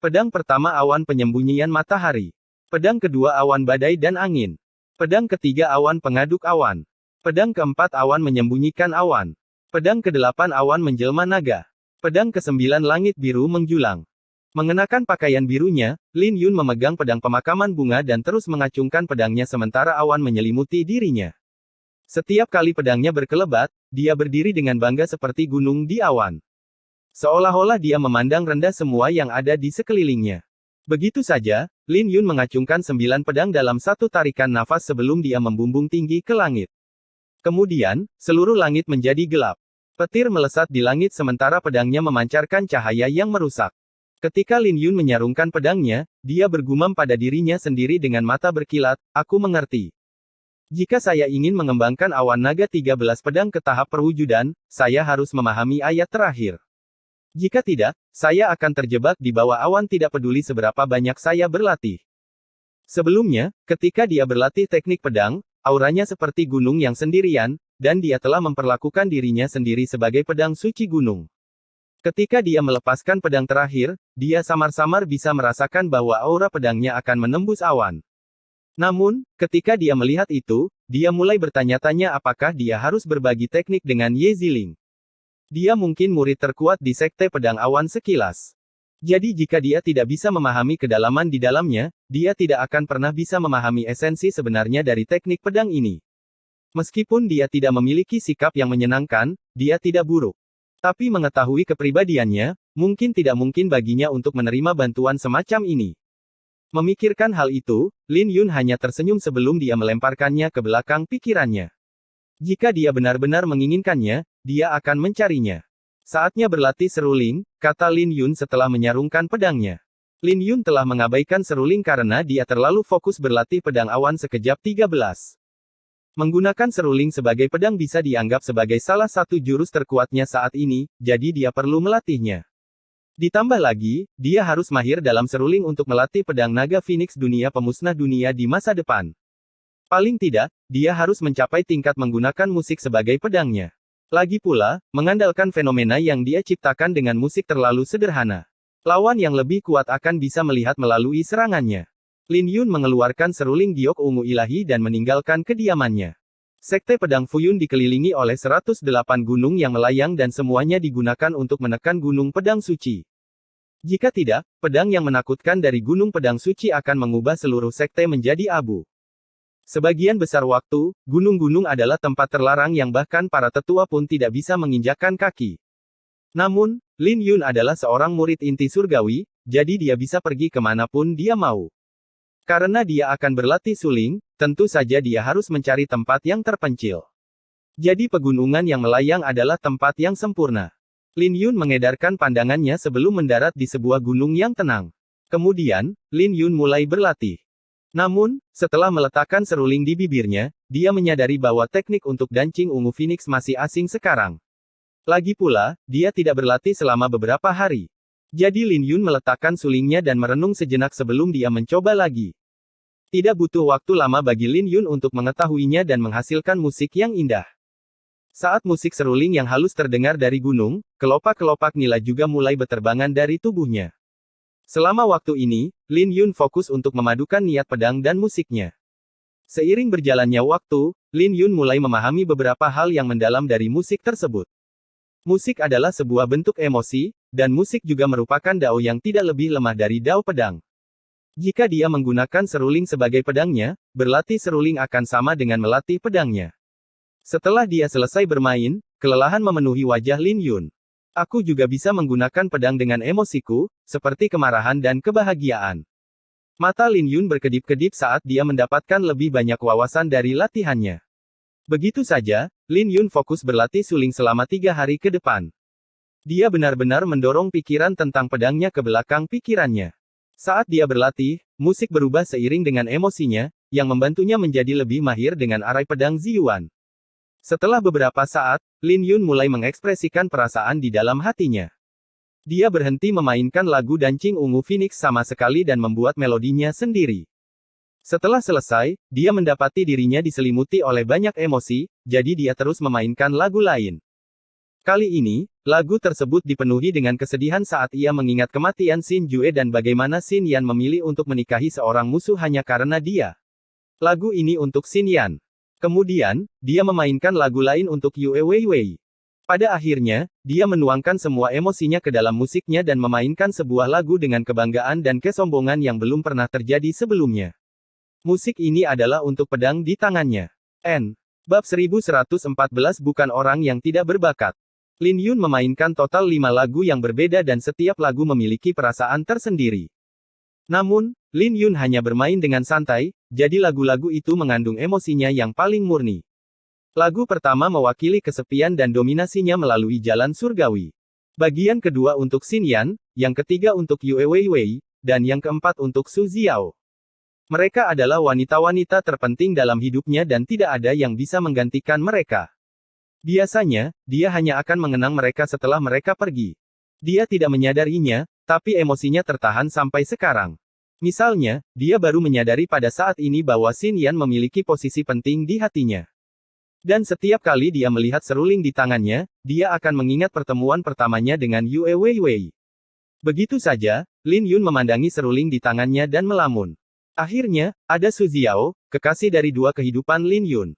Pedang pertama awan penyembunyian matahari. Pedang kedua awan badai dan angin. Pedang ketiga awan pengaduk awan. Pedang keempat awan menyembunyikan awan. Pedang ke-8 awan menjelma naga. Pedang ke-9 langit biru menjulang. Mengenakan pakaian birunya, Lin Yun memegang pedang pemakaman bunga dan terus mengacungkan pedangnya sementara awan menyelimuti dirinya. Setiap kali pedangnya berkelebat, dia berdiri dengan bangga seperti gunung di awan. Seolah-olah dia memandang rendah semua yang ada di sekelilingnya. Begitu saja, Lin Yun mengacungkan 9 pedang dalam satu tarikan nafas sebelum dia membumbung tinggi ke langit. Kemudian, seluruh langit menjadi gelap. Petir melesat di langit sementara pedangnya memancarkan cahaya yang merusak. Ketika Lin Yun menyarungkan pedangnya, dia bergumam pada dirinya sendiri dengan mata berkilat, "Aku mengerti. Jika saya ingin mengembangkan awan naga 13 pedang ke tahap perwujudan, saya harus memahami ayat terakhir. Jika tidak, saya akan terjebak di bawah awan tidak peduli seberapa banyak saya berlatih." Sebelumnya, ketika dia berlatih teknik pedang, auranya seperti gunung yang sendirian, dan dia telah memperlakukan dirinya sendiri sebagai pedang suci gunung. Ketika dia melepaskan pedang terakhir, dia samar-samar bisa merasakan bahwa aura pedangnya akan menembus awan. Namun, ketika dia melihat itu, dia mulai bertanya-tanya apakah dia harus berbagi teknik dengan Ye Ziling. Dia mungkin murid terkuat di Sekte Pedang Awan sekilas. Jadi jika dia tidak bisa memahami kedalaman di dalamnya, dia tidak akan pernah bisa memahami esensi sebenarnya dari teknik pedang ini. Meskipun dia tidak memiliki sikap yang menyenangkan, dia tidak buruk. Tapi mengetahui kepribadiannya, mungkin tidak mungkin baginya untuk menerima bantuan semacam ini. Memikirkan hal itu, Lin Yun hanya tersenyum sebelum dia melemparkannya ke belakang pikirannya. Jika dia benar-benar menginginkannya, dia akan mencarinya. Saatnya berlatih seruling, kata Lin Yun setelah menyarungkan pedangnya. Lin Yun telah mengabaikan seruling karena dia terlalu fokus berlatih pedang awan sekejap 13. Menggunakan seruling sebagai pedang bisa dianggap sebagai salah satu jurus terkuatnya saat ini, jadi dia perlu melatihnya. Ditambah lagi, dia harus mahir dalam seruling untuk melatih pedang naga Phoenix dunia pemusnah dunia di masa depan. Paling tidak, dia harus mencapai tingkat menggunakan musik sebagai pedangnya. Lagi pula, mengandalkan fenomena yang dia ciptakan dengan musik terlalu sederhana. Lawan yang lebih kuat akan bisa melihat melalui serangannya. Lin Yun mengeluarkan seruling giok ungu ilahi dan meninggalkan kediamannya. Sekte pedang Fuyun dikelilingi oleh 108 gunung yang melayang dan semuanya digunakan untuk menekan gunung pedang suci. Jika tidak, pedang yang menakutkan dari gunung pedang suci akan mengubah seluruh sekte menjadi abu. Sebagian besar waktu, gunung-gunung adalah tempat terlarang yang bahkan para tetua pun tidak bisa menginjakkan kaki. Namun, Lin Yun adalah seorang murid inti surgawi, jadi dia bisa pergi kemanapun dia mau. Karena dia akan berlatih suling, tentu saja dia harus mencari tempat yang terpencil. Jadi pegunungan yang melayang adalah tempat yang sempurna. Lin Yun mengedarkan pandangannya sebelum mendarat di sebuah gunung yang tenang. Kemudian, Lin Yun mulai berlatih. Namun, setelah meletakkan seruling di bibirnya, dia menyadari bahwa teknik untuk dancing ungu Phoenix masih asing sekarang. Lagi pula, dia tidak berlatih selama beberapa hari. Jadi Lin Yun meletakkan sulingnya dan merenung sejenak sebelum dia mencoba lagi. Tidak butuh waktu lama bagi Lin Yun untuk mengetahuinya dan menghasilkan musik yang indah. Saat musik seruling yang halus terdengar dari gunung, kelopak-kelopak nila juga mulai berterbangan dari tubuhnya. Selama waktu ini, Lin Yun fokus untuk memadukan niat pedang dan musiknya. Seiring berjalannya waktu, Lin Yun mulai memahami beberapa hal yang mendalam dari musik tersebut. Musik adalah sebuah bentuk emosi, dan musik juga merupakan dao yang tidak lebih lemah dari dao pedang. Jika dia menggunakan seruling sebagai pedangnya, berlatih seruling akan sama dengan melatih pedangnya. Setelah dia selesai bermain, kelelahan memenuhi wajah Lin Yun. Aku juga bisa menggunakan pedang dengan emosiku, seperti kemarahan dan kebahagiaan. Mata Lin Yun berkedip-kedip saat dia mendapatkan lebih banyak wawasan dari latihannya. Begitu saja, Lin Yun fokus berlatih suling selama 3 hari ke depan. Dia benar-benar mendorong pikiran tentang pedangnya ke belakang pikirannya. Saat dia berlatih, musik berubah seiring dengan emosinya, yang membantunya menjadi lebih mahir dengan arai pedang Ziyuan. Setelah beberapa saat, Lin Yun mulai mengekspresikan perasaan di dalam hatinya. Dia berhenti memainkan lagu dancing ungu Phoenix sama sekali dan membuat melodinya sendiri. Setelah selesai, dia mendapati dirinya diselimuti oleh banyak emosi, jadi dia terus memainkan lagu lain. Kali ini, lagu tersebut dipenuhi dengan kesedihan saat ia mengingat kematian Xin Jue dan bagaimana Xin Yan memilih untuk menikahi seorang musuh hanya karena dia. Lagu ini untuk Xin Yan. Kemudian, dia memainkan lagu lain untuk Yue Weiwei. Pada akhirnya, dia menuangkan semua emosinya ke dalam musiknya dan memainkan sebuah lagu dengan kebanggaan dan kesombongan yang belum pernah terjadi sebelumnya. Musik ini adalah untuk pedang di tangannya. Bab 1114 bukan orang yang tidak berbakat. Lin Yun memainkan total 5 lagu yang berbeda dan setiap lagu memiliki perasaan tersendiri. Namun, Lin Yun hanya bermain dengan santai, jadi lagu-lagu itu mengandung emosinya yang paling murni. Lagu pertama mewakili kesepian dan dominasinya melalui jalan surgawi. Bagian kedua untuk Xin Yan, yang ketiga untuk Yue Weiwei, dan yang keempat untuk Su Ziao. Mereka adalah wanita-wanita terpenting dalam hidupnya dan tidak ada yang bisa menggantikan mereka. Biasanya, dia hanya akan mengenang mereka setelah mereka pergi. Dia tidak menyadarinya, tapi emosinya tertahan sampai sekarang. Misalnya, dia baru menyadari pada saat ini bahwa Xin Yan memiliki posisi penting di hatinya. Dan setiap kali dia melihat seruling di tangannya, dia akan mengingat pertemuan pertamanya dengan Yue Weiwei. Begitu saja, Lin Yun memandangi seruling di tangannya dan melamun. Akhirnya, ada Su Ziao, kekasih dari 2 kehidupan Lin Yun.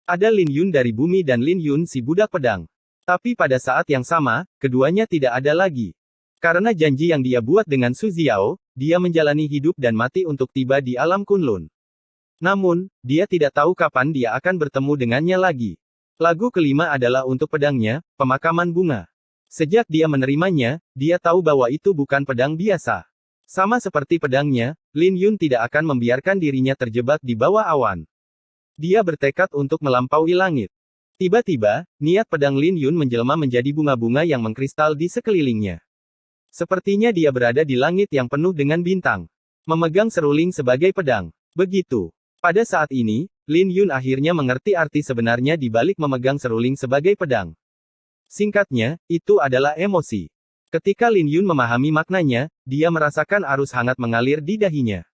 Ada Lin Yun dari bumi dan Lin Yun si budak pedang. Tapi pada saat yang sama, keduanya tidak ada lagi. Karena janji yang dia buat dengan Su Ziao, dia menjalani hidup dan mati untuk tiba di alam Kunlun. Namun, dia tidak tahu kapan dia akan bertemu dengannya lagi. Lagu kelima adalah untuk pedangnya, Pemakaman Bunga. Sejak dia menerimanya, dia tahu bahwa itu bukan pedang biasa. Sama seperti pedangnya, Lin Yun tidak akan membiarkan dirinya terjebak di bawah awan. Dia bertekad untuk melampaui langit. Tiba-tiba, niat pedang Lin Yun menjelma menjadi bunga-bunga yang mengkristal di sekelilingnya. Sepertinya dia berada di langit yang penuh dengan bintang. Memegang seruling sebagai pedang. Begitu. Pada saat ini, Lin Yun akhirnya mengerti arti sebenarnya di balik memegang seruling sebagai pedang. Singkatnya, itu adalah emosi. Ketika Lin Yun memahami maknanya, dia merasakan arus hangat mengalir di dahinya.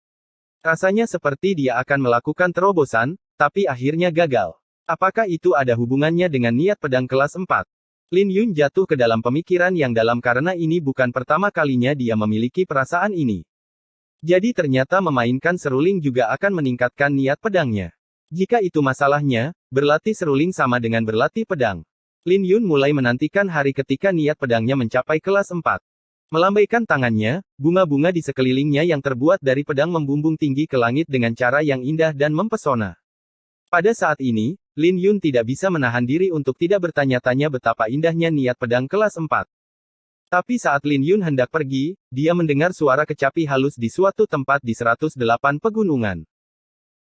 Rasanya seperti dia akan melakukan terobosan, tapi akhirnya gagal. Apakah itu ada hubungannya dengan niat pedang kelas 4? Lin Yun jatuh ke dalam pemikiran yang dalam karena ini bukan pertama kalinya dia memiliki perasaan ini. Jadi ternyata memainkan seruling juga akan meningkatkan niat pedangnya. Jika itu masalahnya, berlatih seruling sama dengan berlatih pedang. Lin Yun mulai menantikan hari ketika niat pedangnya mencapai kelas 4. Melambaikan tangannya, bunga-bunga di sekelilingnya yang terbuat dari pedang membumbung tinggi ke langit dengan cara yang indah dan mempesona. Pada saat ini, Lin Yun tidak bisa menahan diri untuk tidak bertanya-tanya betapa indahnya niat pedang kelas 4. Tapi saat Lin Yun hendak pergi, dia mendengar suara kecapi halus di suatu tempat di 108 pegunungan.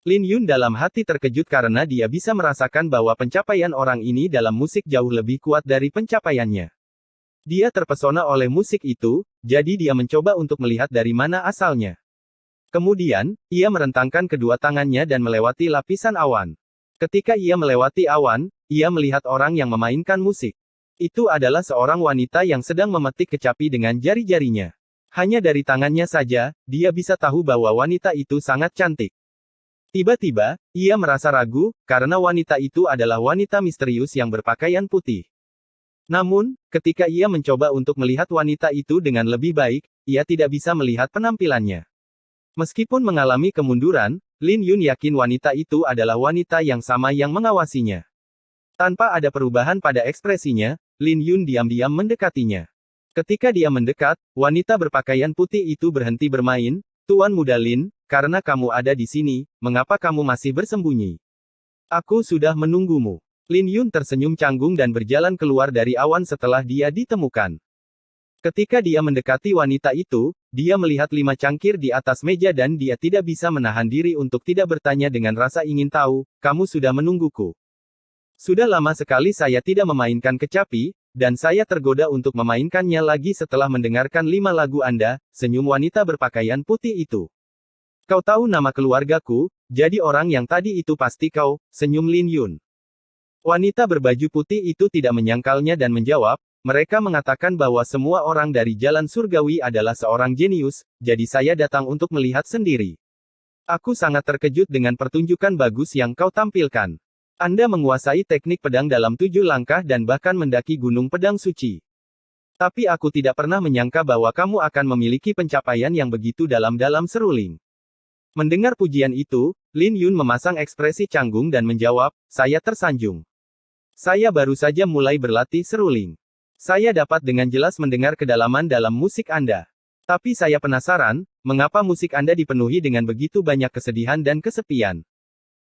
Lin Yun dalam hati terkejut karena dia bisa merasakan bahwa pencapaian orang ini dalam musik jauh lebih kuat dari pencapaiannya. Dia terpesona oleh musik itu, jadi dia mencoba untuk melihat dari mana asalnya. Kemudian, ia merentangkan kedua tangannya dan melewati lapisan awan. Ketika ia melewati awan, ia melihat orang yang memainkan musik. Itu adalah seorang wanita yang sedang memetik kecapi dengan jari-jarinya. Hanya dari tangannya saja, dia bisa tahu bahwa wanita itu sangat cantik. Tiba-tiba, ia merasa ragu, karena wanita itu adalah wanita misterius yang berpakaian putih. Namun, ketika ia mencoba untuk melihat wanita itu dengan lebih baik, ia tidak bisa melihat penampilannya. Meskipun mengalami kemunduran, Lin Yun yakin wanita itu adalah wanita yang sama yang mengawasinya. Tanpa ada perubahan pada ekspresinya, Lin Yun diam-diam mendekatinya. Ketika dia mendekat, wanita berpakaian putih itu berhenti bermain. Tuan Muda Lin, karena kamu ada di sini, mengapa kamu masih bersembunyi? Aku sudah menunggumu. Lin Yun tersenyum canggung dan berjalan keluar dari awan setelah dia ditemukan. Ketika dia mendekati wanita itu, dia melihat 5 cangkir di atas meja dan dia tidak bisa menahan diri untuk tidak bertanya dengan rasa ingin tahu, kamu sudah menungguku. Sudah lama sekali saya tidak memainkan kecapi, dan saya tergoda untuk memainkannya lagi setelah mendengarkan 5 lagu Anda, senyum wanita berpakaian putih itu. Kau tahu nama keluargaku, jadi orang yang tadi itu pasti kau, senyum Lin Yun. Wanita berbaju putih itu tidak menyangkalnya dan menjawab, mereka mengatakan bahwa semua orang dari jalan surgawi adalah seorang jenius, jadi saya datang untuk melihat sendiri. Aku sangat terkejut dengan pertunjukan bagus yang kau tampilkan. Anda menguasai teknik pedang dalam 7 langkah dan bahkan mendaki gunung pedang suci. Tapi aku tidak pernah menyangka bahwa kamu akan memiliki pencapaian yang begitu dalam seruling. Mendengar pujian itu, Lin Yun memasang ekspresi canggung dan menjawab, saya tersanjung. Saya baru saja mulai berlatih seruling. Saya dapat dengan jelas mendengar kedalaman dalam musik Anda. Tapi saya penasaran, mengapa musik Anda dipenuhi dengan begitu banyak kesedihan dan kesepian?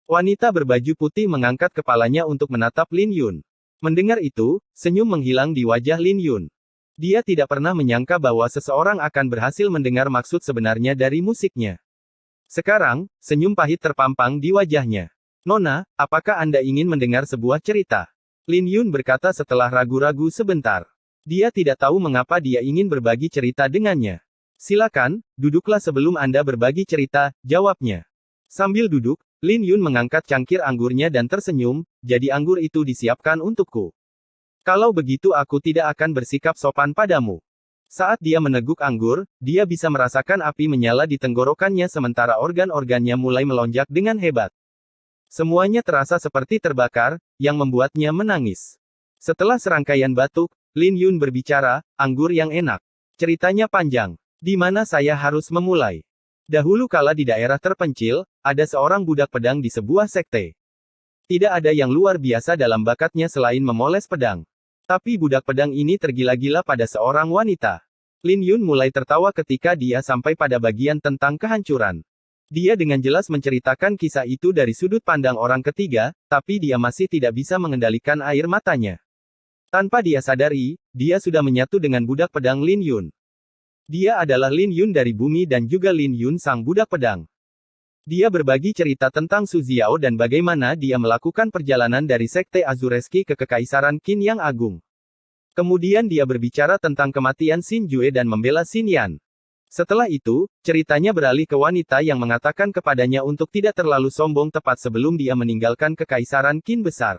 Wanita berbaju putih mengangkat kepalanya untuk menatap Lin Yun. Mendengar itu, senyum menghilang di wajah Lin Yun. Dia tidak pernah menyangka bahwa seseorang akan berhasil mendengar maksud sebenarnya dari musiknya. Sekarang, senyum pahit terpampang di wajahnya. Nona, apakah Anda ingin mendengar sebuah cerita? Lin Yun berkata setelah ragu-ragu sebentar. Dia tidak tahu mengapa dia ingin berbagi cerita dengannya. Silakan, duduklah sebelum Anda berbagi cerita, jawabnya. Sambil duduk, Lin Yun mengangkat cangkir anggurnya dan tersenyum, jadi anggur itu disiapkan untukku. Kalau begitu aku tidak akan bersikap sopan padamu. Saat dia meneguk anggur, dia bisa merasakan api menyala di tenggorokannya sementara organ-organnya mulai melonjak dengan hebat. Semuanya terasa seperti terbakar, yang membuatnya menangis. Setelah serangkaian batuk, Lin Yun berbicara, anggur yang enak. Ceritanya panjang. Di mana saya harus memulai? Dahulu kala di daerah terpencil, ada seorang budak pedang di sebuah sekte. Tidak ada yang luar biasa dalam bakatnya selain memoles pedang. Tapi budak pedang ini tergila-gila pada seorang wanita. Lin Yun mulai tertawa ketika dia sampai pada bagian tentang kehancuran. Dia dengan jelas menceritakan kisah itu dari sudut pandang orang ketiga, tapi dia masih tidak bisa mengendalikan air matanya. Tanpa dia sadari, dia sudah menyatu dengan budak pedang Lin Yun. Dia adalah Lin Yun dari bumi dan juga Lin Yun sang budak pedang. Dia berbagi cerita tentang Su Xiao dan bagaimana dia melakukan perjalanan dari Sekte Azureski ke Kekaisaran Qin yang agung. Kemudian dia berbicara tentang kematian Xin Jue dan membela Xin Yan. Setelah itu, ceritanya beralih ke wanita yang mengatakan kepadanya untuk tidak terlalu sombong tepat sebelum dia meninggalkan kekaisaran Qin besar.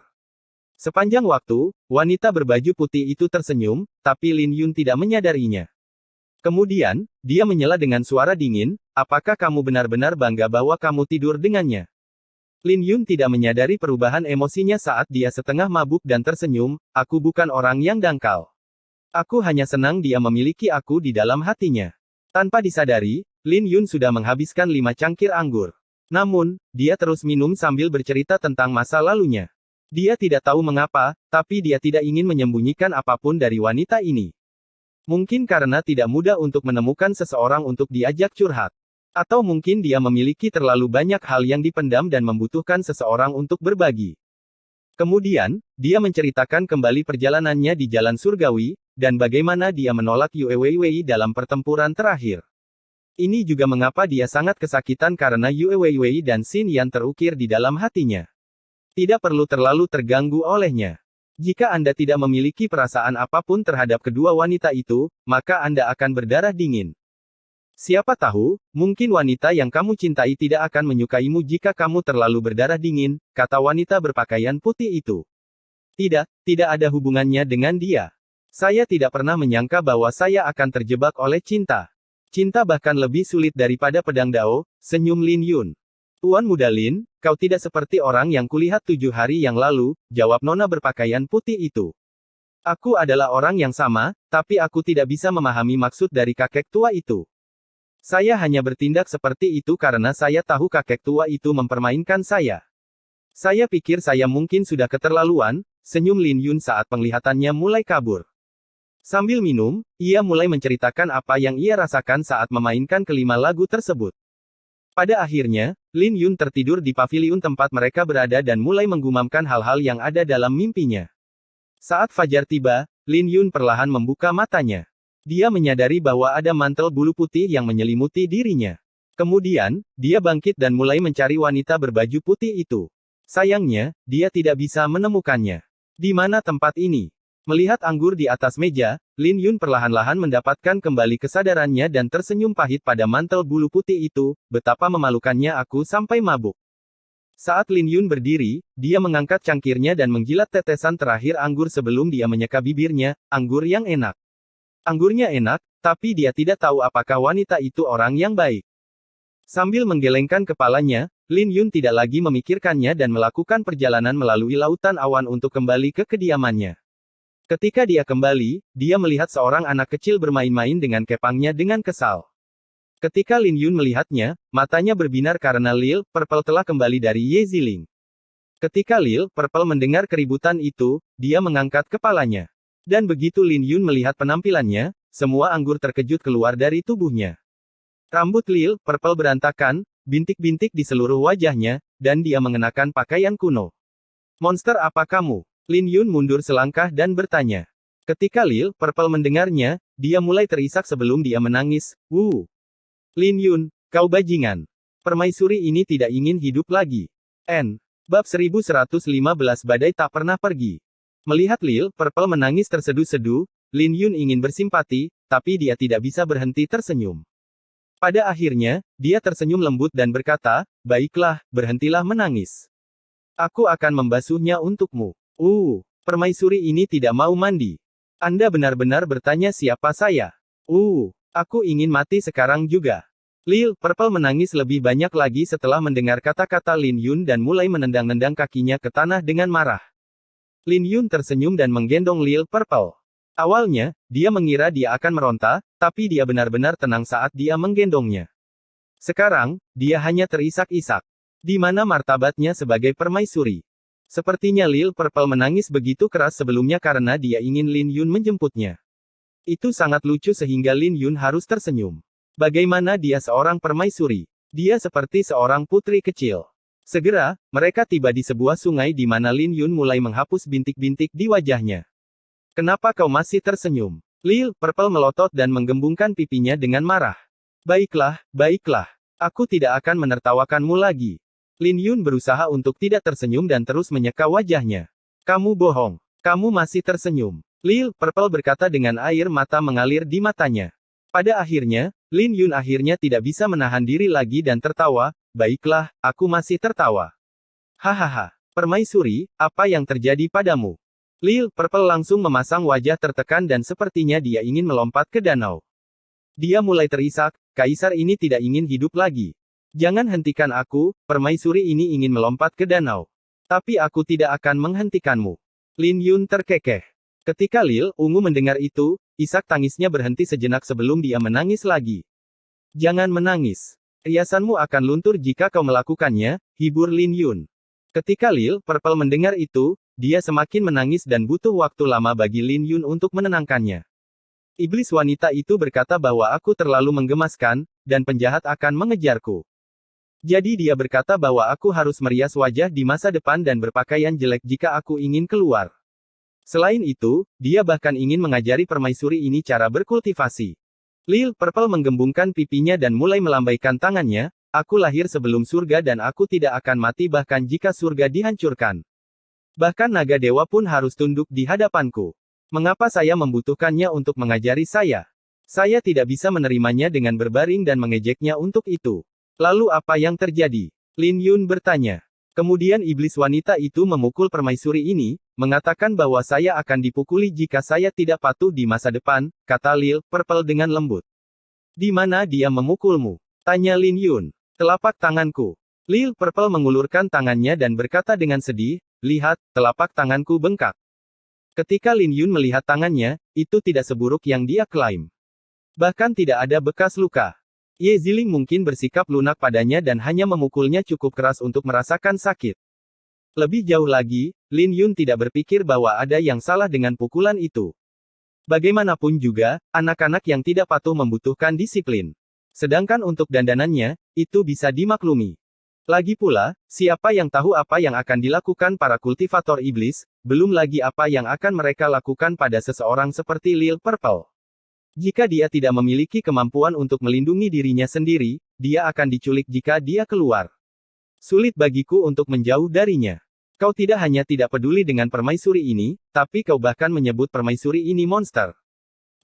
Sepanjang waktu, wanita berbaju putih itu tersenyum, tapi Lin Yun tidak menyadarinya. Kemudian, dia menyela dengan suara dingin, apakah kamu benar-benar bangga bahwa kamu tidur dengannya? Lin Yun tidak menyadari perubahan emosinya saat dia setengah mabuk dan tersenyum, aku bukan orang yang dangkal. Aku hanya senang dia memiliki aku di dalam hatinya. Tanpa disadari, Lin Yun sudah menghabiskan 5 cangkir anggur. Namun, dia terus minum sambil bercerita tentang masa lalunya. Dia tidak tahu mengapa, tapi dia tidak ingin menyembunyikan apapun dari wanita ini. Mungkin karena tidak mudah untuk menemukan seseorang untuk diajak curhat. Atau mungkin dia memiliki terlalu banyak hal yang dipendam dan membutuhkan seseorang untuk berbagi. Kemudian, dia menceritakan kembali perjalanannya di Jalan Surgawi, dan bagaimana dia menolak Yue Weiwei dalam pertempuran terakhir. Ini juga mengapa dia sangat kesakitan karena Yue Weiwei dan Xin Yan terukir di dalam hatinya. Tidak perlu terlalu terganggu olehnya. Jika Anda tidak memiliki perasaan apapun terhadap kedua wanita itu, maka Anda akan berdarah dingin. Siapa tahu, mungkin wanita yang kamu cintai tidak akan menyukaimu jika kamu terlalu berdarah dingin, kata wanita berpakaian putih itu. Tidak ada hubungannya dengan dia. Saya tidak pernah menyangka bahwa saya akan terjebak oleh cinta. Cinta bahkan lebih sulit daripada pedang Dao, senyum Lin Yun. Tuan Muda Lin, kau tidak seperti orang yang kulihat 7 hari yang lalu, jawab nona berpakaian putih itu. Aku adalah orang yang sama, tapi aku tidak bisa memahami maksud dari kakek tua itu. Saya hanya bertindak seperti itu karena saya tahu kakek tua itu mempermainkan saya. Saya pikir saya mungkin sudah keterlaluan, senyum Lin Yun saat penglihatannya mulai kabur. Sambil minum, ia mulai menceritakan apa yang ia rasakan saat memainkan kelima lagu tersebut. Pada akhirnya, Lin Yun tertidur di paviliun tempat mereka berada dan mulai menggumamkan hal-hal yang ada dalam mimpinya. Saat fajar tiba, Lin Yun perlahan membuka matanya. Dia menyadari bahwa ada mantel bulu putih yang menyelimuti dirinya. Kemudian, dia bangkit dan mulai mencari wanita berbaju putih itu. Sayangnya, dia tidak bisa menemukannya. Di mana tempat ini? Melihat anggur di atas meja, Lin Yun perlahan-lahan mendapatkan kembali kesadarannya dan tersenyum pahit pada mantel bulu putih itu, betapa memalukannya aku sampai mabuk. Saat Lin Yun berdiri, dia mengangkat cangkirnya dan menjilat tetesan terakhir anggur sebelum dia menyeka bibirnya, anggur yang enak. Anggurnya enak, tapi dia tidak tahu apakah wanita itu orang yang baik. Sambil menggelengkan kepalanya, Lin Yun tidak lagi memikirkannya dan melakukan perjalanan melalui lautan awan untuk kembali ke kediamannya. Ketika dia kembali, dia melihat seorang anak kecil bermain-main dengan kepangnya dengan kesal. Ketika Lin Yun melihatnya, matanya berbinar karena Lil Purple telah kembali dari Ye Ziling. Ketika Lil Purple mendengar keributan itu, dia mengangkat kepalanya. Dan begitu Lin Yun melihat penampilannya, semua anggur terkejut keluar dari tubuhnya. Rambut Lil Purple berantakan, bintik-bintik di seluruh wajahnya, dan dia mengenakan pakaian kuno. Monster apa kamu? Lin Yun mundur selangkah dan bertanya. Ketika Lil Purple mendengarnya, dia mulai terisak sebelum dia menangis. Lin Yun, kau bajingan. Permaisuri ini tidak ingin hidup lagi. Bab 1115 Badai tak pernah pergi. Melihat Lil Purple menangis terseduh-seduh, Lin Yun ingin bersimpati, tapi dia tidak bisa berhenti tersenyum. Pada akhirnya, dia tersenyum lembut dan berkata, baiklah, berhentilah menangis. Aku akan membasuhnya untukmu. Permaisuri ini tidak mau mandi. Anda benar-benar bertanya siapa saya? Aku ingin mati sekarang juga. Lil Purple menangis lebih banyak lagi setelah mendengar kata-kata Lin Yun dan mulai menendang-nendang kakinya ke tanah dengan marah. Lin Yun tersenyum dan menggendong Lil Purple. Awalnya, dia mengira dia akan meronta, tapi dia benar-benar tenang saat dia menggendongnya. Sekarang, dia hanya terisak-isak. Di mana martabatnya sebagai permaisuri? Sepertinya Lil Purple menangis begitu keras sebelumnya karena dia ingin Lin Yun menjemputnya. Itu sangat lucu sehingga Lin Yun harus tersenyum. Bagaimana dia seorang permaisuri? Dia seperti seorang putri kecil. Segera, mereka tiba di sebuah sungai di mana Lin Yun mulai menghapus bintik-bintik di wajahnya. Kenapa kau masih tersenyum? Lil Purple melotot dan menggembungkan pipinya dengan marah. Baiklah, baiklah. Aku tidak akan menertawakanmu lagi. Lin Yun berusaha untuk tidak tersenyum dan terus menyeka wajahnya. Kamu bohong. Kamu masih tersenyum. Lil Purple berkata dengan air mata mengalir di matanya. Pada akhirnya, Lin Yun akhirnya tidak bisa menahan diri lagi dan tertawa. Baiklah, aku masih tertawa. Hahaha. Permaisuri, apa yang terjadi padamu? Lil Purple langsung memasang wajah tertekan dan sepertinya dia ingin melompat ke danau. Dia mulai terisak, kaisar ini tidak ingin hidup lagi. Jangan hentikan aku, permaisuri ini ingin melompat ke danau. Tapi aku tidak akan menghentikanmu. Lin Yun terkekeh. Ketika Lil Ungu mendengar itu, isak tangisnya berhenti sejenak sebelum dia menangis lagi. Jangan menangis. Riasanmu akan luntur jika kau melakukannya, hibur Lin Yun. Ketika Lil Purple mendengar itu, dia semakin menangis dan butuh waktu lama bagi Lin Yun untuk menenangkannya. Iblis wanita itu berkata bahwa aku terlalu menggemaskan, dan penjahat akan mengejarku. Jadi dia berkata bahwa aku harus merias wajah di masa depan dan berpakaian jelek jika aku ingin keluar. Selain itu, dia bahkan ingin mengajari permaisuri ini cara berkultivasi. Lil Purple menggembungkan pipinya dan mulai melambaikan tangannya, aku lahir sebelum surga dan aku tidak akan mati bahkan jika surga dihancurkan. Bahkan naga dewa pun harus tunduk di hadapanku. Mengapa saya membutuhkannya untuk mengajari saya? Saya tidak bisa menerimanya dengan berbaring dan mengejeknya untuk itu. Lalu apa yang terjadi? Lin Yun bertanya. Kemudian iblis wanita itu memukul permaisuri ini, mengatakan bahwa saya akan dipukuli jika saya tidak patuh di masa depan, kata Lil Purple dengan lembut. Di mana dia memukulmu? Tanya Lin Yun. Telapak tanganku. Lil Purple mengulurkan tangannya dan berkata dengan sedih, lihat, telapak tanganku bengkak. Ketika Lin Yun melihat tangannya, itu tidak seburuk yang dia klaim. Bahkan tidak ada bekas luka. Ye Ziling mungkin bersikap lunak padanya dan hanya memukulnya cukup keras untuk merasakan sakit. Lebih jauh lagi, Lin Yun tidak berpikir bahwa ada yang salah dengan pukulan itu. Bagaimanapun juga, anak-anak yang tidak patuh membutuhkan disiplin. Sedangkan untuk dandanannya, itu bisa dimaklumi. Lagi pula, siapa yang tahu apa yang akan dilakukan para kultivator iblis, belum lagi apa yang akan mereka lakukan pada seseorang seperti Lil Purple. Jika dia tidak memiliki kemampuan untuk melindungi dirinya sendiri, dia akan diculik jika dia keluar. Sulit bagiku untuk menjauh darinya. Kau tidak hanya tidak peduli dengan permaisuri ini, tapi kau bahkan menyebut permaisuri ini monster.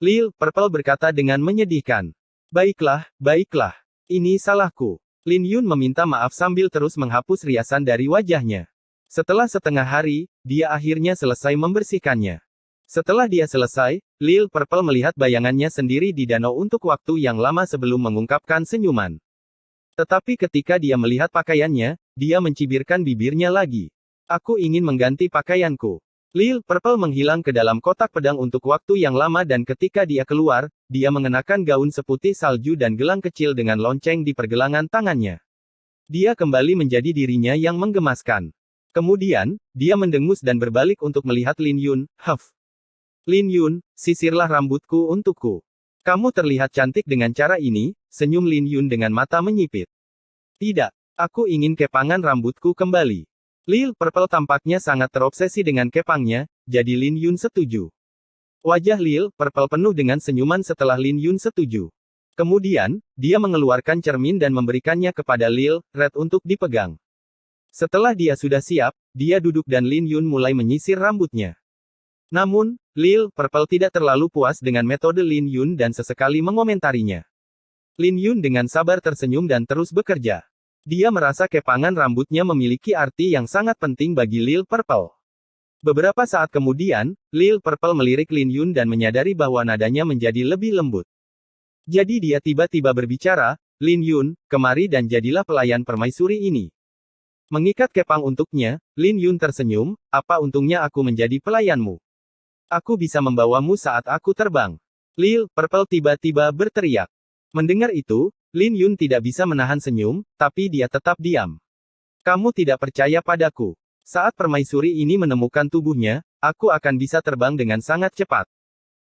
Lil Purple berkata dengan menyedihkan. Baiklah, baiklah. Ini salahku. Lin Yun meminta maaf sambil terus menghapus riasan dari wajahnya. Setelah setengah hari, dia akhirnya selesai membersihkannya. Setelah dia selesai, Lil Purple melihat bayangannya sendiri di danau untuk waktu yang lama sebelum mengungkapkan senyuman. Tetapi ketika dia melihat pakaiannya, dia mencibirkan bibirnya lagi. Aku ingin mengganti pakaianku. Lil Purple menghilang ke dalam kotak pedang untuk waktu yang lama dan ketika dia keluar, dia mengenakan gaun seputih salju dan gelang kecil dengan lonceng di pergelangan tangannya. Dia kembali menjadi dirinya yang menggemaskan. Kemudian, dia mendengus dan berbalik untuk melihat Lin Yun. Huff. Lin Yun, sisirlah rambutku untukku. Kamu terlihat cantik dengan cara ini, senyum Lin Yun dengan mata menyipit. Tidak, aku ingin kepangan rambutku kembali. Lil Purple tampaknya sangat terobsesi dengan kepangnya, jadi Lin Yun setuju. Wajah Lil Purple penuh dengan senyuman setelah Lin Yun setuju. Kemudian, dia mengeluarkan cermin dan memberikannya kepada Lil Red untuk dipegang. Setelah dia sudah siap, dia duduk dan Lin Yun mulai menyisir rambutnya. Namun, Lil Purple tidak terlalu puas dengan metode Lin Yun dan sesekali mengomentarinya. Lin Yun dengan sabar tersenyum dan terus bekerja. Dia merasa kepangan rambutnya memiliki arti yang sangat penting bagi Lil Purple. Beberapa saat kemudian, Lil Purple melirik Lin Yun dan menyadari bahwa nadanya menjadi lebih lembut. Jadi dia tiba-tiba berbicara, Lin Yun, kemari dan jadilah pelayan permaisuri ini. Mengikat kepang untuknya, Lin Yun tersenyum, apa untungnya aku menjadi pelayanmu? Aku bisa membawamu saat aku terbang. Lil Purple tiba-tiba berteriak. Mendengar itu, Lin Yun tidak bisa menahan senyum, tapi dia tetap diam. Kamu tidak percaya padaku. Saat permaisuri ini menemukan tubuhnya, aku akan bisa terbang dengan sangat cepat.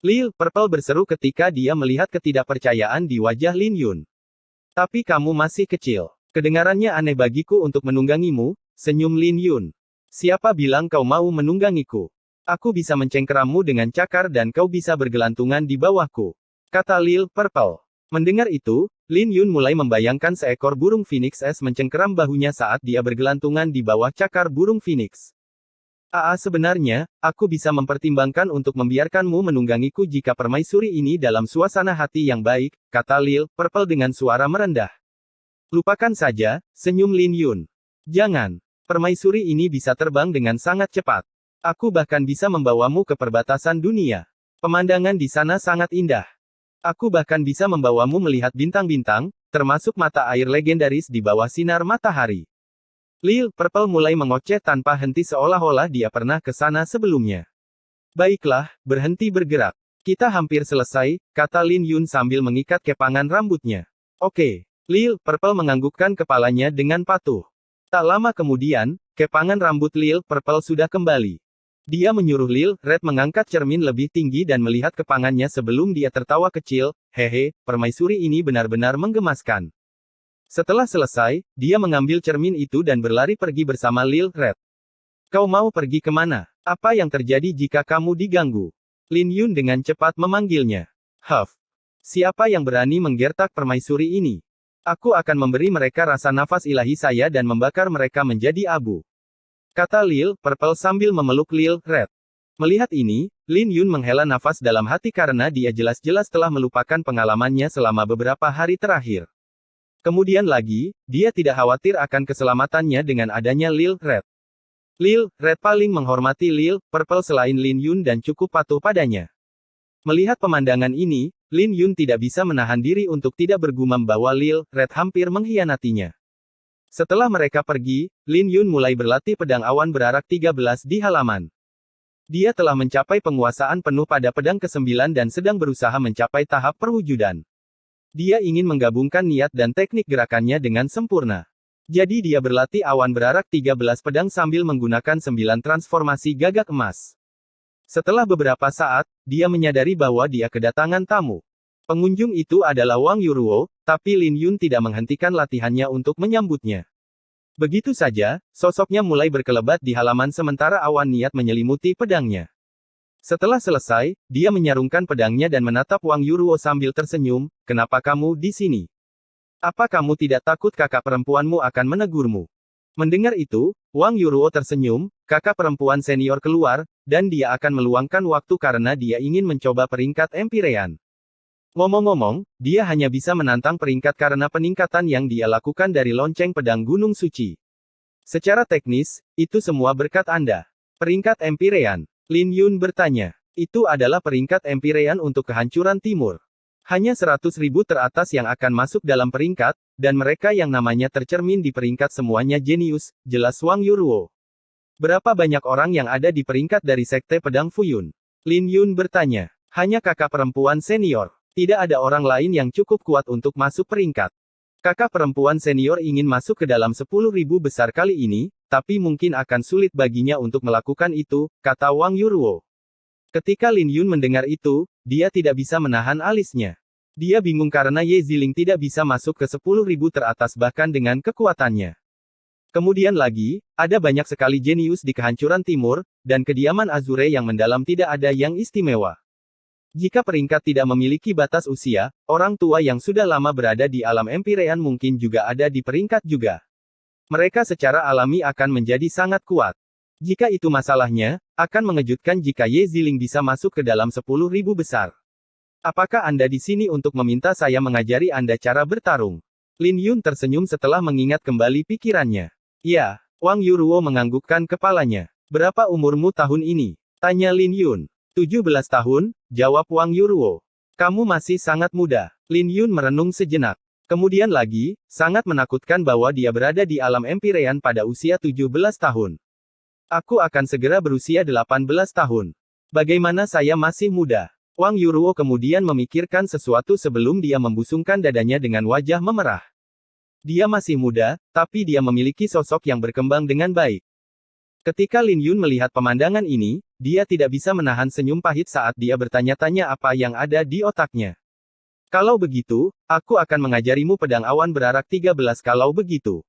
Lil Purple berseru ketika dia melihat ketidakpercayaan di wajah Lin Yun. Tapi kamu masih kecil. Kedengarannya aneh bagiku untuk menunggangimu, senyum Lin Yun. Siapa bilang kau mau menunggangiku? Aku bisa mencengkerammu dengan cakar dan kau bisa bergelantungan di bawahku. Kata Lil Purple. Mendengar itu, Lin Yun mulai membayangkan seekor burung phoenix es mencengkeram bahunya saat dia bergelantungan di bawah cakar burung phoenix. Sebenarnya, aku bisa mempertimbangkan untuk membiarkanmu menunggangiku jika permaisuri ini dalam suasana hati yang baik, kata Lil Purple dengan suara merendah. Lupakan saja, senyum Lin Yun. Jangan. Permaisuri ini bisa terbang dengan sangat cepat. Aku bahkan bisa membawamu ke perbatasan dunia. Pemandangan di sana sangat indah. Aku bahkan bisa membawamu melihat bintang-bintang, termasuk mata air legendaris di bawah sinar matahari. Lil Purple mulai mengoceh tanpa henti seolah-olah dia pernah ke sana sebelumnya. Baiklah, berhenti bergerak. Kita hampir selesai, kata Lin Yun sambil mengikat kepangan rambutnya. Oke. Lil Purple menganggukkan kepalanya dengan patuh. Tak lama kemudian, kepangan rambut Lil Purple sudah kembali. Dia menyuruh Lil Red mengangkat cermin lebih tinggi dan melihat kepangannya sebelum dia tertawa kecil. Hehe, permaisuri ini benar-benar menggemaskan. Setelah selesai, dia mengambil cermin itu dan berlari pergi bersama Lil Red. Kau mau pergi kemana? Apa yang terjadi jika kamu diganggu? Lin Yun dengan cepat memanggilnya. Huff. Siapa yang berani menggertak permaisuri ini? Aku akan memberi mereka rasa nafas ilahi saya dan membakar mereka menjadi abu. Kata Lil Purple sambil memeluk Lil Red. Melihat ini, Lin Yun menghela nafas dalam hati karena dia jelas-jelas telah melupakan pengalamannya selama beberapa hari terakhir. Kemudian lagi, dia tidak khawatir akan keselamatannya dengan adanya Lil Red. Lil Red paling menghormati Lil Purple selain Lin Yun dan cukup patuh padanya. Melihat pemandangan ini, Lin Yun tidak bisa menahan diri untuk tidak bergumam bahwa Lil Red hampir mengkhianatinya. Setelah mereka pergi, Lin Yun mulai berlatih pedang awan berarak 13 di halaman. Dia telah mencapai penguasaan penuh pada pedang ke-9 dan sedang berusaha mencapai tahap perwujudan. Dia ingin menggabungkan niat dan teknik gerakannya dengan sempurna. Jadi dia berlatih awan berarak 13 pedang sambil menggunakan 9 transformasi gagak emas. Setelah beberapa saat, dia menyadari bahwa dia kedatangan tamu. Pengunjung itu adalah Wang Yuruo, tapi Lin Yun tidak menghentikan latihannya untuk menyambutnya. Begitu saja, sosoknya mulai berkelebat di halaman sementara awan niat menyelimuti pedangnya. Setelah selesai, dia menyarungkan pedangnya dan menatap Wang Yuruo sambil tersenyum, kenapa kamu di sini? Apa kamu tidak takut kakak perempuanmu akan menegurmu? Mendengar itu, Wang Yuruo tersenyum, kakak perempuan senior keluar, dan dia akan meluangkan waktu karena dia ingin mencoba peringkat Empirean. Ngomong-ngomong, dia hanya bisa menantang peringkat karena peningkatan yang dia lakukan dari lonceng pedang Gunung Suci. Secara teknis, itu semua berkat Anda. Peringkat Empirean. Lin Yun bertanya. Itu adalah peringkat Empirean untuk kehancuran timur. Hanya 100.000 teratas yang akan masuk dalam peringkat, dan mereka yang namanya tercermin di peringkat semuanya jenius, jelas Wang Yuruo. Berapa banyak orang yang ada di peringkat dari Sekte Pedang Fuyun? Lin Yun bertanya. Hanya kakak perempuan senior. Tidak ada orang lain yang cukup kuat untuk masuk peringkat. Kakak perempuan senior ingin masuk ke dalam 10.000 besar kali ini, tapi mungkin akan sulit baginya untuk melakukan itu, kata Wang Yuruo. Ketika Lin Yun mendengar itu, dia tidak bisa menahan alisnya. Dia bingung karena Ye Ziling tidak bisa masuk ke 10.000 teratas bahkan dengan kekuatannya. Kemudian lagi, ada banyak sekali jenius di kehancuran timur, dan kediaman Azure yang mendalam tidak ada yang istimewa. Jika peringkat tidak memiliki batas usia, orang tua yang sudah lama berada di alam Empirean mungkin juga ada di peringkat juga. Mereka secara alami akan menjadi sangat kuat. Jika itu masalahnya, akan mengejutkan jika Ye Ziling bisa masuk ke dalam 10.000 besar. Apakah Anda di sini untuk meminta saya mengajari Anda cara bertarung? Lin Yun tersenyum setelah mengingat kembali pikirannya. Ya, Wang Yuruo menganggukkan kepalanya. Berapa umurmu tahun ini? Tanya Lin Yun. 17 tahun, jawab Wang Yuruo. Kamu masih sangat muda. Lin Yun merenung sejenak. Kemudian lagi, sangat menakutkan bahwa dia berada di alam Empirean pada usia 17 tahun. Aku akan segera berusia 18 tahun. Bagaimana saya masih muda? Wang Yuruo kemudian memikirkan sesuatu sebelum dia membusungkan dadanya dengan wajah memerah. Dia masih muda, tapi dia memiliki sosok yang berkembang dengan baik. Ketika Lin Yun melihat pemandangan ini, dia tidak bisa menahan senyum pahit saat dia bertanya-tanya apa yang ada di otaknya. Kalau begitu, aku akan mengajarimu pedang awan berarak 13 kalau begitu.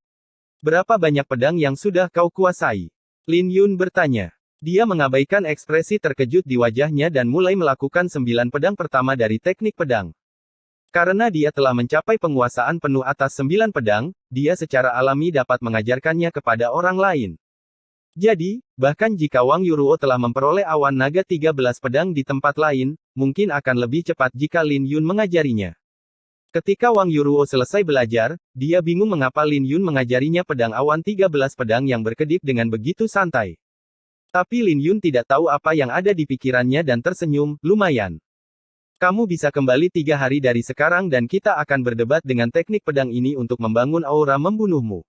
Berapa banyak pedang yang sudah kau kuasai? Lin Yun bertanya. Dia mengabaikan ekspresi terkejut di wajahnya dan mulai melakukan 9 pedang pertama dari teknik pedang. Karena dia telah mencapai penguasaan penuh atas 9 pedang, dia secara alami dapat mengajarkannya kepada orang lain. Jadi, bahkan jika Wang Yuruo telah memperoleh awan naga 13 pedang di tempat lain, mungkin akan lebih cepat jika Lin Yun mengajarinya. Ketika Wang Yuruo selesai belajar, dia bingung mengapa Lin Yun mengajarinya pedang awan 13 pedang yang berkedip dengan begitu santai. Tapi Lin Yun tidak tahu apa yang ada di pikirannya dan tersenyum, lumayan. Kamu bisa kembali 3 hari dari sekarang dan kita akan berdebat dengan teknik pedang ini untuk membangun aura membunuhmu.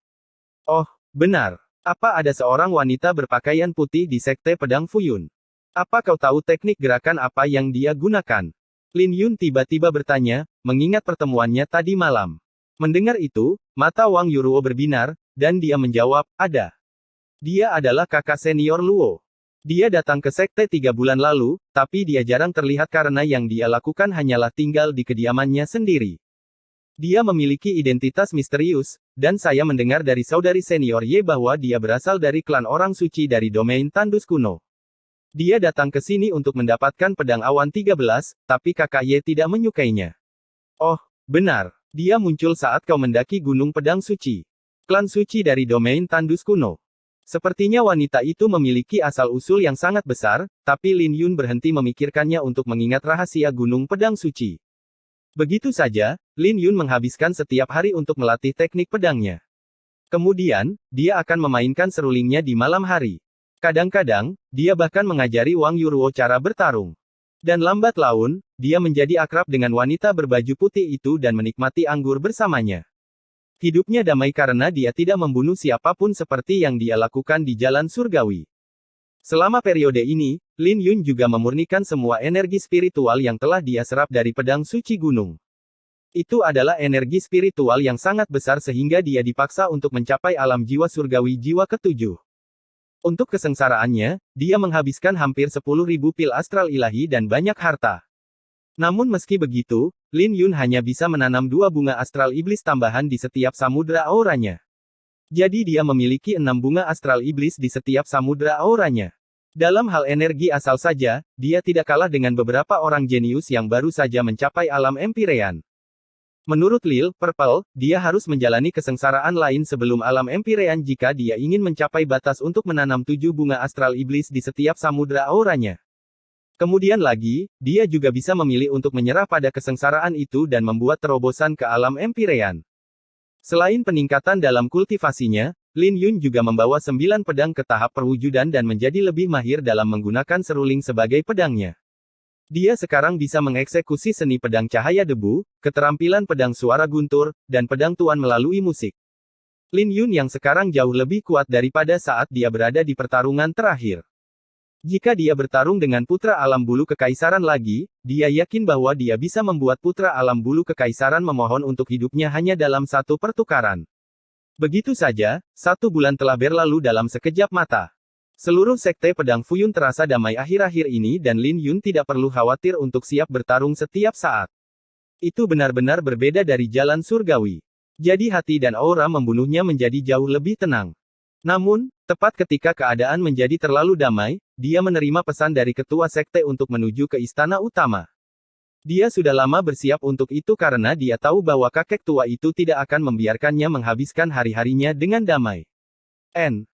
Oh, benar. Apa ada seorang wanita berpakaian putih di sekte pedang Fuyun? Apa kau tahu teknik gerakan apa yang dia gunakan? Lin Yun tiba-tiba bertanya, mengingat pertemuannya tadi malam. Mendengar itu, mata Wang Yuruo berbinar, dan dia menjawab, ada. Dia adalah kakak senior Luo. Dia datang ke sekte 3 bulan lalu, tapi dia jarang terlihat karena yang dia lakukan hanyalah tinggal di kediamannya sendiri. Dia memiliki identitas misterius, dan saya mendengar dari saudari senior Ye bahwa dia berasal dari klan orang suci dari domain tandus kuno. Dia datang ke sini untuk mendapatkan pedang awan 13, tapi kakak Ye tidak menyukainya. Oh, benar. Dia muncul saat kau mendaki gunung pedang suci. Klan suci dari domain tandus kuno. Sepertinya wanita itu memiliki asal-usul yang sangat besar, tapi Lin Yun berhenti memikirkannya untuk mengingat rahasia gunung pedang suci. Begitu saja, Lin Yun menghabiskan setiap hari untuk melatih teknik pedangnya. Kemudian, dia akan memainkan serulingnya di malam hari. Kadang-kadang, dia bahkan mengajari Wang Yuruo cara bertarung. Dan lambat laun, dia menjadi akrab dengan wanita berbaju putih itu dan menikmati anggur bersamanya. Hidupnya damai karena dia tidak membunuh siapapun seperti yang dia lakukan di jalan surgawi. Selama periode ini, Lin Yun juga memurnikan semua energi spiritual yang telah dia serap dari pedang suci gunung. Itu adalah energi spiritual yang sangat besar sehingga dia dipaksa untuk mencapai alam jiwa surgawi jiwa ke-7. Untuk kesengsaraannya, dia menghabiskan hampir 10.000 pil astral ilahi dan banyak harta. Namun meski begitu, Lin Yun hanya bisa menanam 2 bunga astral iblis tambahan di setiap samudra auranya. Jadi dia memiliki 6 bunga astral iblis di setiap samudra auranya. Dalam hal energi asal saja, dia tidak kalah dengan beberapa orang jenius yang baru saja mencapai alam Empyrean. Menurut Lil Purple, dia harus menjalani kesengsaraan lain sebelum alam Empyrean jika dia ingin mencapai batas untuk menanam 7 bunga astral iblis di setiap samudra auranya. Kemudian lagi, dia juga bisa memilih untuk menyerah pada kesengsaraan itu dan membuat terobosan ke alam Empyrean. Selain peningkatan dalam kultivasinya, Lin Yun juga membawa 9 pedang ke tahap perwujudan dan menjadi lebih mahir dalam menggunakan seruling sebagai pedangnya. Dia sekarang bisa mengeksekusi seni pedang cahaya debu, keterampilan pedang suara guntur, dan pedang tuan melalui musik. Lin Yun yang sekarang jauh lebih kuat daripada saat dia berada di pertarungan terakhir. Jika dia bertarung dengan putra alam bulu kekaisaran lagi, dia yakin bahwa dia bisa membuat putra alam bulu kekaisaran memohon untuk hidupnya hanya dalam satu pertukaran. Begitu saja, 1 bulan telah berlalu dalam sekejap mata. Seluruh sekte pedang Fuyun terasa damai akhir-akhir ini dan Lin Yun tidak perlu khawatir untuk siap bertarung setiap saat. Itu benar-benar berbeda dari jalan surgawi. Jadi hati dan aura membunuhnya menjadi jauh lebih tenang. Namun, tepat ketika keadaan menjadi terlalu damai, dia menerima pesan dari ketua sekte untuk menuju ke istana utama. Dia sudah lama bersiap untuk itu karena dia tahu bahwa kakek tua itu tidak akan membiarkannya menghabiskan hari-harinya dengan damai.